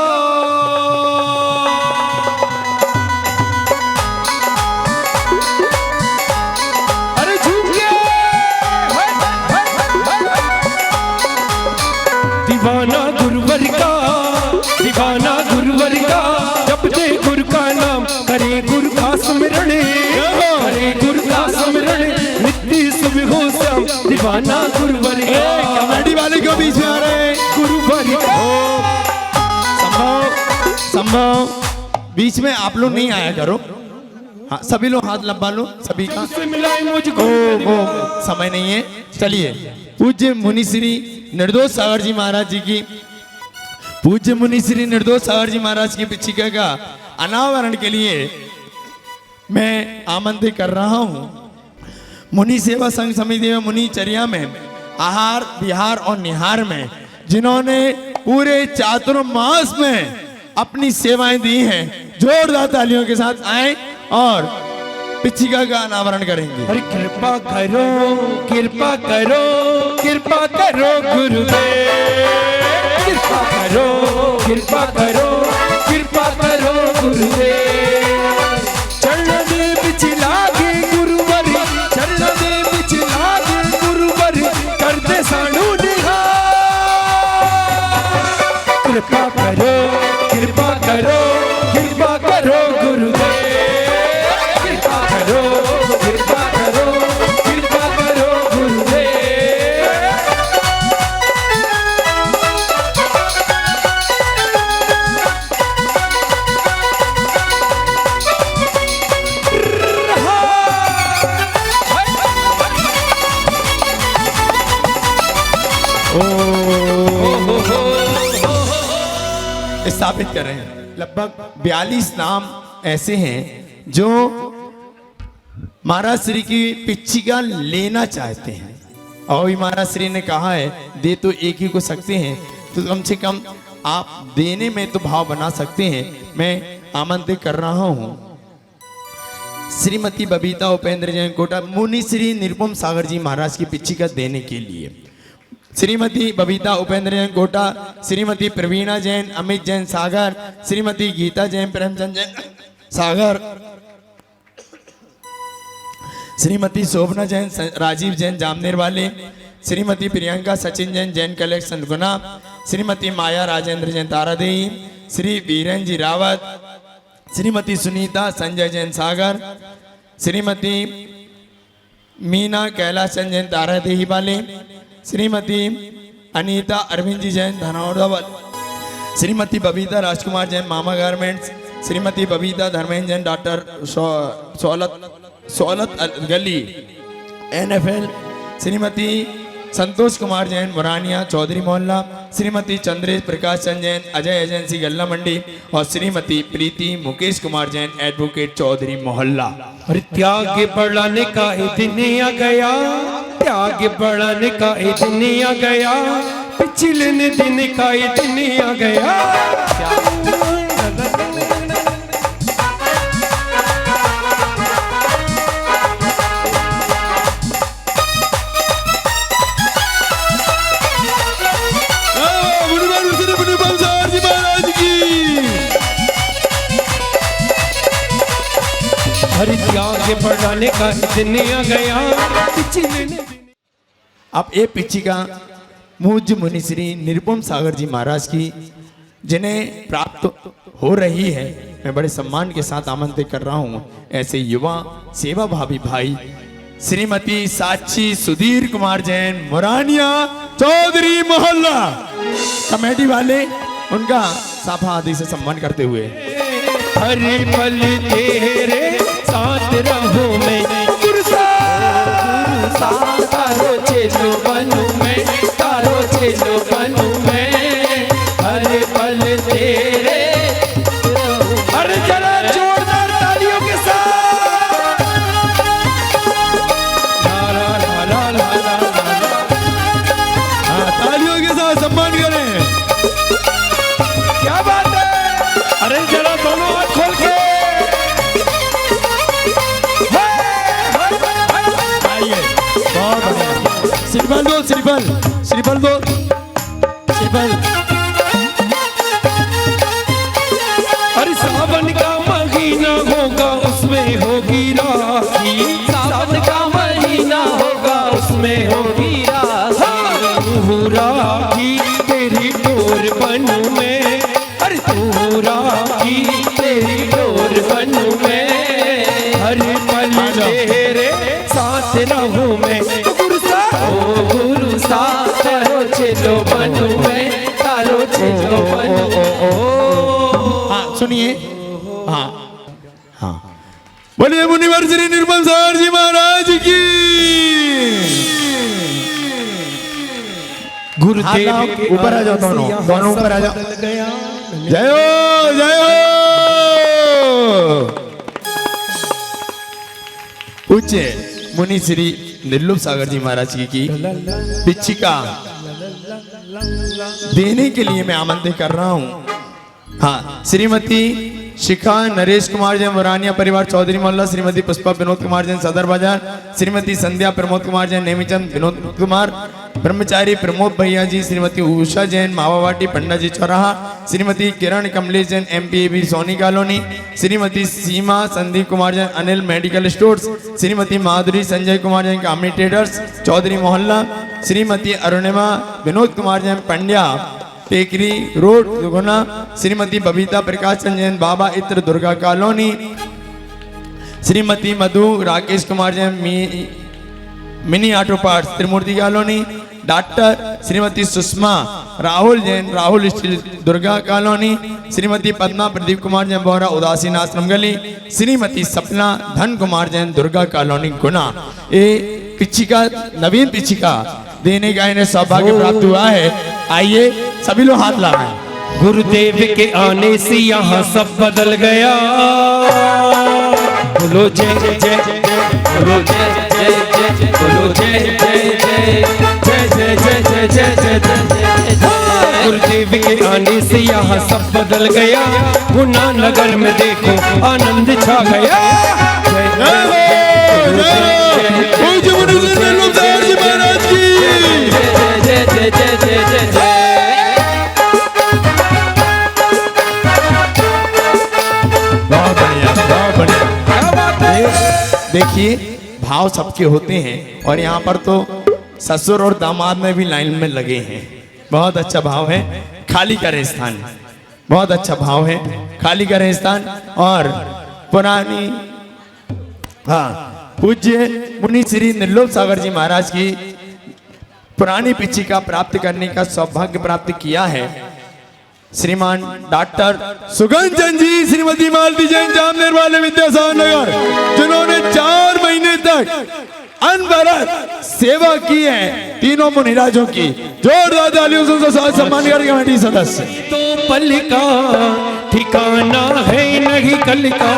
अरे झूठे दीवाना गुरुवर का, दीवाना गुरुवर का, जब दे गुरु का नाम करे गुरु का स्मरण, करे गुरु का स्मरण, नित्य सुबह हो श्याम। दीवाना गुरुवर का। कमेटी वाले क्यों बीच में आ रहे हैं? गुरुवर का। संभव बीच में आप लोग नहीं आया करो। हाँ, सभी लोग हाथ लंबा लो, सभी का मिलाए मुझको। समय नहीं है। चलिए, पूज्य मुनि श्री निर्दोष सागर जी महाराज जी की, पूज्य मुनि श्री निर्दोष सागर जी महाराज की पिछिका का अनावरण के लिए मैं आमंत्रित कर रहा हूं मुनि सेवा संघ समिति एवं मुनि चर्या में आहार विहार और निहार में, जिन्होंने पूरे चातुर्मास में अपनी सेवाएं दी हैं। जोरदार तालियों के साथ आए और पिछिका का अनावरण करेंगे। अरे कृपा करो, कृपा करो, कृपा करो गुरुदेव, कृपा करो, कृपा करो, कृपा करो गुरुदेव। चरण दे पिछला के गुरुवर, चरण दे पिछला के गुरुवर, कर दे सानू निहार। कृपा करो, कृपा करो, कृपा करो गुरुदेव, कृपा करो, कृपा करो, कृपा करो गुरुदेव। स्थापित कर रहे हैं। लगभग 42 नाम ऐसे हैं जो महाराज श्री की पिछिका लेना चाहते हैं, और भी महाराज श्री ने कहा है दे तो एक ही को सकते हैं, तो कम से कम आप देने में तो भाव बना सकते हैं। मैं आमंत्रित कर रहा हूं श्रीमती बबीता उपेंद्र जैन कोटा मुनि श्री निरुपम सागर जी महाराज की पिछिका देने के लिए। श्रीमती बबीता उपेंद्र जैन कोटा, श्रीमती प्रवीणा जैन, अमित जैन सागर, श्रीमती गीता जैन, प्रेमचंद जैन सागर, श्रीमती शोभना जैन, राजीव जैन जामनेर वाले, श्रीमती प्रियंका सचिन जैन, जैन कलेक्शन गुना, श्रीमती माया राजेंद्र जैन तारादेही, श्री वीरेन जी रावत, श्रीमती सुनीता संजय जैन सागर, श्रीमती मीना कैलाश जैन तारादेही वाले, श्रीमती अनीता अरविंद जी जैन धनौरा, श्रीमती बबीता राजकुमार जैन मामा गारमेंट्स, श्रीमती बबीता धर्मेंद्र जैन डॉक्टर सोलत गली NFL, श्रीमती संतोष कुमार जैन मुरानिया चौधरी मोहल्ला, श्रीमती चंद्रेश प्रकाश चंद जैन अजय एजेंसी गल्ला मंडी, और श्रीमती प्रीति मुकेश कुमार जैन एडवोकेट चौधरी मोहल्ला। अरे त्याग बढ़ाने का दिन आ गया, त्याग बढ़न का ये दिन आ गया, पिछले दिन का ये दिन आ गया। हरि त्याग बढ़ाने का दिन आ गया, पिछले दिन। अब ये पिछिका पूज्य मुनि श्री निरुपम सागर जी महाराज की जिन्हें प्राप्त हो रही है, मैं बड़े सम्मान के साथ आमंत्रित कर रहा हूँ ऐसे युवा सेवा भावी भाई श्रीमती साक्षी सुधीर कुमार जैन मुरानिया चौधरी मोहल्ला कमेटी वाले, उनका साफा आदि से सम्मान करते हुए। हर पल तेरे साथ रहूं मैं, तारो चेलो बनूं मैं, तारो चेलो बनूं मैं, हर पल तेरे। अरे जरा जोरदार तालियों के साथ, ला ला ला ला ला ला ला, हाँ तालियों के साथ सम्मान करें। क्या बात है, अरे जरा दोनों हाथ खोल के श्रीफल दो, श्रीफल श्रीफल दो, श्रीफल। अरे सावन का महीना होगा उसमें होगी राखी, सावन का महीना होगा उसमें होगी राखी, राखी तेरी डोर बनूं मैं, अरे तू राखी तेरी डोर बनूं मैं, हर पल तेरे साथ रहूं मैं, गुरु साथ तारो चेलो बनूं मैं, तारो चेलो बनूं। हाँ सुनिए, हाँ हाँ बोलिए मुनिवर श्री निरुपम सागर जी महाराज की। गुरुदेव ऊपर आ जाओ, दोनों दोनों ऊपर आ जाओ। जय हो जय हो। पूज्य मुनि श्री निर्लोभ सागर जी महाराज की पिछिका देने के लिए मैं आमंत्रित कर रहा हूँ। हाँ श्रीमती शिखा नरेश कुमार जैन मुरानिया परिवार चौधरी मोहल्ला, श्रीमती पुष्पा विनोद कुमार जैन सदर बाजार, श्रीमती संध्या प्रमोद कुमार जैन नेमीचंद विनोद कुमार ब्रह्मचारी प्रमोद भैया जी, श्रीमती उषा जैन मावावाटी पंडा जी चौराहा, Shrimati Kiran Kamlesh Jain MPAB Soni colony, Shrimati Seema Sandeep Kumar Jain Anil medical stores, Shrimati Madhuri Sanjay Kumar Jain Kamini traders Chaudhary मोहल्ला, Shrimati Arunima Vinod Kumar Jain Pandya Tekri road Guna, Shrimati Babita Prakash Jain Baba Itra Durga colony, Shrimati Madhu Rakesh Kumar Jain mini auto parts Trimurti colony, doctor Shrimati Sushma Rahul Jain Rahul steel Durga colony, Shrimati Padma Pradeep Kumar Jain Bohra उदासीन आश्रम गली, श्रीमती सपना धन कुमार जैन दुर्गा कॉलोनी गुना। ये पिछिका नवीन पिछिका देने का इन्हें सौभाग्य प्राप्त हुआ है। आइए सभी लोग हाथ लगाएं। गुरुदेव के आने से यहाँ सब बदल गया, बोलो जय जय जय, बोलो जय जय जय, बोलो जय जय जय, जय जय जय जय जय जय जय। गुरुदेव के आने से यहाँ सब बदल गया, गुना नगर में देखो आनंद छा गया। जय जय जय जय जय जय। देखिए भाव सबके होते हैं और यहाँ पर तो ससुर और दामाद में भी लाइन में लगे हैं। बहुत अच्छा भाव है, खाली करें स्थान, बहुत अच्छा भाव है, खाली करें स्थान। और पुरानी पूज्य मुनि श्री निर्लोभ सागर जी महाराज की पुरानी पिछिका प्राप्त करने का सौभाग्य प्राप्त किया है श्रीमान डॉक्टर सुगंधन जी, श्रीमती मालती जैन जामनेर वाले विद्यासागर नगर, जिन्होंने 4 महीने तक अनवरत सेवा की है तीनों मुनिराजों की। जोरदार तालियों से साथ सम्मान कर कमेटी सदस्य। तो पल का ठिकाना है नहीं कल का,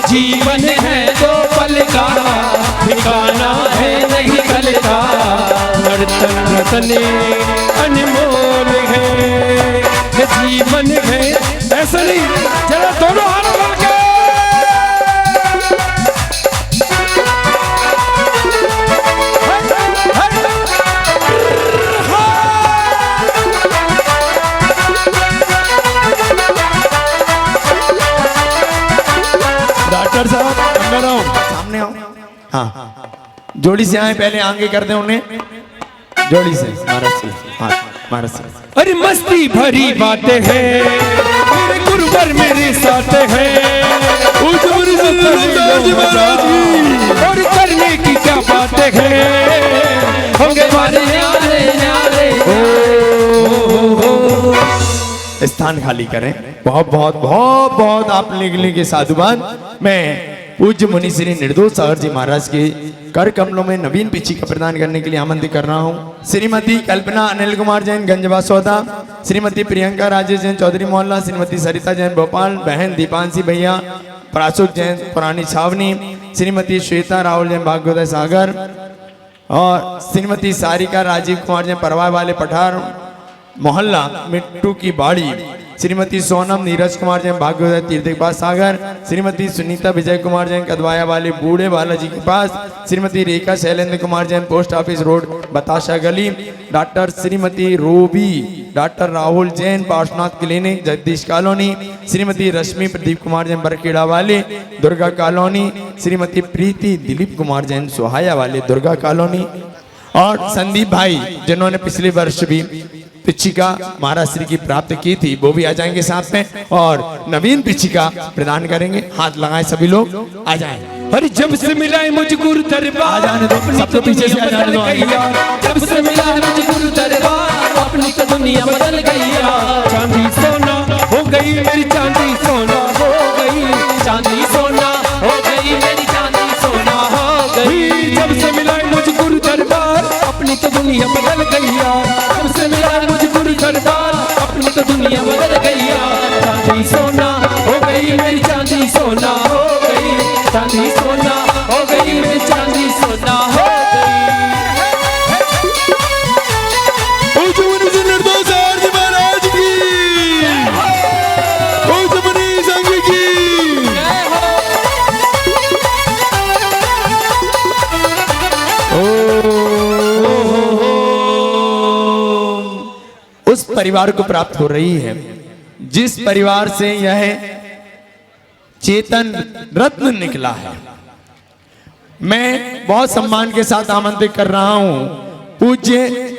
जीवन है तो पल का ठिकाना है नहीं कल का। हर तन रतने अनमोल है जीवन है। ऐसा नहीं, चलो दोनों हाथ खोल के डॉक्टर साहब अंदर आओ, सामने आओ। हाँ, जोड़ी से आए, पहले आगे कर दे उन्हें, जोड़ी से। महाराज से, हाँ महाराज से। अरे मस्ती भरी बातें हैं, मेरे गुरुवर मेरे साथ हैं, और करने की क्या बातें हैं, होंगे वाले न्यारे न्यारे। स्थान खाली करें। बहुत बहुत बहुत बहुत आप लिखने के साधुवाद। मैं पूज्य मुनि श्री निर्दोष सागर जी महाराज के कर कमलों में नवीन पिछिका प्रदान करने के लिए आमंत्रित कर रहा हूँ। श्रीमती कल्पना अनिल कुमार जैन गंजवा सौदा, श्रीमती प्रियंका राजेश जैन चौधरी मोहल्ला, श्रीमती सरिता जैन भोपाल, बहन दीपांशी भैया प्रासुक जैन पुरानी छावनी, श्रीमती श्वेता राहुल जैन भाग्योदय सागर, और श्रीमती सारिका राजीव कुमार जैन परवाह वाले पठार मोहल्ला मिट्टू की बाड़ी, श्रीमती सोनम नीरज कुमार जैन भाग्योदय तीर्थपास सागर, श्रीमती सुनीता विजय कुमार जैन कदवाया वाले बूढ़े बालाजी के पास, Shrimati Rekha Shailendra Kumar Jain post office road बताशा गली, doctor Shrimati Ruby doctor Rahul Jain Parshvanath clinic Jagdish colony, Shrimati Rashmi Pradeep Kumar Jain Barkheda वाले दुर्गा कॉलोनी, श्रीमती प्रीति दिलीप कुमार जैन सोहाया वाले दुर्गा कॉलोनी, और संदीप भाई जिन्होंने पिछले वर्ष भी पिछिका महाराज श्री की प्राप्त की थी, वो भी आ जाएंगे साथ में और नवीन पिछिका प्रदान करेंगे। हाथ लगाएं सभी लोग, आ जाएं। अरे जब से मिला है मुझे गुरु दरबार, आ जाने दो, सबको पीछे से आ जाने दो। जब से मिला है मुझे गुरु दरबार, अपनी तो दुनिया बदल गई यार। चांदी सोना हो गई मेरी चांदी सोना हो गई, चांदी सोना हो गई मेरी चांदी सोना हो गई। जब से मिला है मुझे गुरु दरबार, अपनी तो दुनिया बदल गई यार। जब से मिला है मुझे गुरु दरबार, अपनी तो दुनिया बदल गई यार। चांदी सोना हो गई मेरी चांदी सोना हो गई, चांदी सोना हो गई मेरी चांदी सोना हो गई। निर्दोष सागर जी महाराज की, मुनि संघ की। उस परिवार को प्राप्त हो रही है जिस परिवार से यह चेतन रत्न निकला है। मैं बहुत सम्मान के साथ आमंत्रित कर रहा हूं पूज्य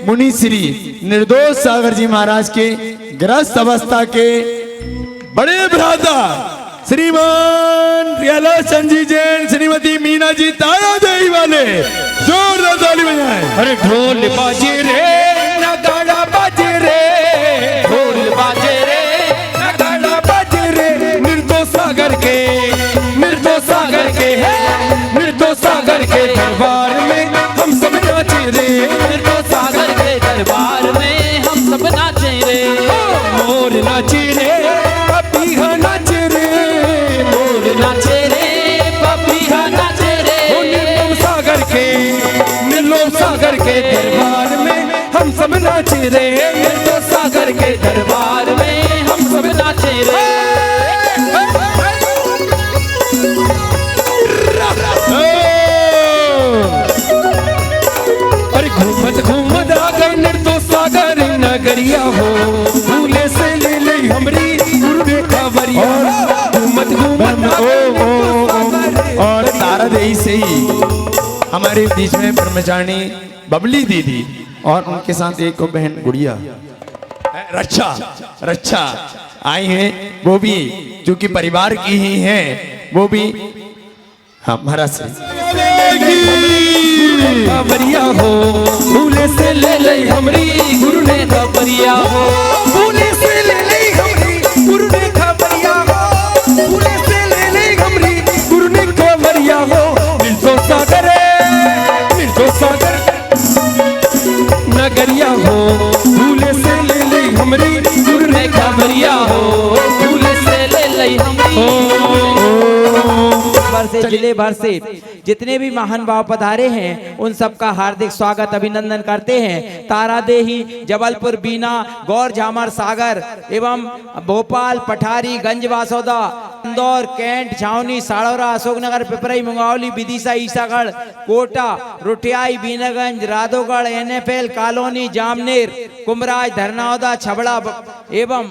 मुनि श्री निर्दोष सागर जी महाराज के गृहस्थ अवस्था के बड़े भ्राता श्रीमान प्रियालाल जी जैन, श्रीमती मीना जी तारा देवी वाले, जोरदार ताली बजाएं। अरे ढोल बाजे रे नगाड़ा बाजे रे, ढोल बाजे रे नगाड़ा बाजे रे, निर्दोष सागर के, निर्दोष सागर के है, निर्दोष सागर के दरबार में हम सब नाचे रे, निर्दोष सागर के दरबार में हम सब नाचे रे। मोर नाचे रे पपीहा नाचे रे, मोर नाचे रे पपीहा नाचे रे। निर्दोष सागर के, निर्दोष सागर के दरबार में हम सब नाचे रे, निर्दोष सागर के दरबार में हम सब नाचे रे। अरे घूमत घूमत आ गए निर्दोष सागर नगरिया हो, भूले से ले ले हमरी गुरु ने खबरिया। घूमत घूमत और तारा देवी से ही हमारे बीच में ब्रह्मचारिणी बबली दीदी और उनके साथ एक को बहन गुड़िया रक्षा रक्षा आई हैं, वो भी जो कि परिवार की ही हैं, वो भी हमारा से खबरिया हो, भूले से ले ले हमरी गुरु ने खबरिया हो, भूले से ले ले हमरी गुरु ने खबरिया हो, भूले से ले ले हमरी गुरु ने खबरिया हो। निर्दोष सागर, निर्दोष सागर नगरिया हो, भूले से ले ले हमरी गुरु ने खबरिया हो, भूले से ले ले हमरी। भर से, जिले भर से जितने भी महान भाव पधारे हैं उन सबका हार्दिक स्वागत अभिनंदन करते हैं। तारादेही, जबलपुर, बीना, गौर, झामर, सागर एवं भोपाल, पठारी, गंज वासौदा, इंदौर, कैंट, छावनी, साड़ौरा, अशोकनगर, पिपरई, मुंगावली, विदिशा, ईसागढ़, कोटा, रुटियाई, बीनागंज, राधोगढ़, NFL कॉलोनी, जामनेर, कुमराज, धरनावदा, छबड़ा एवं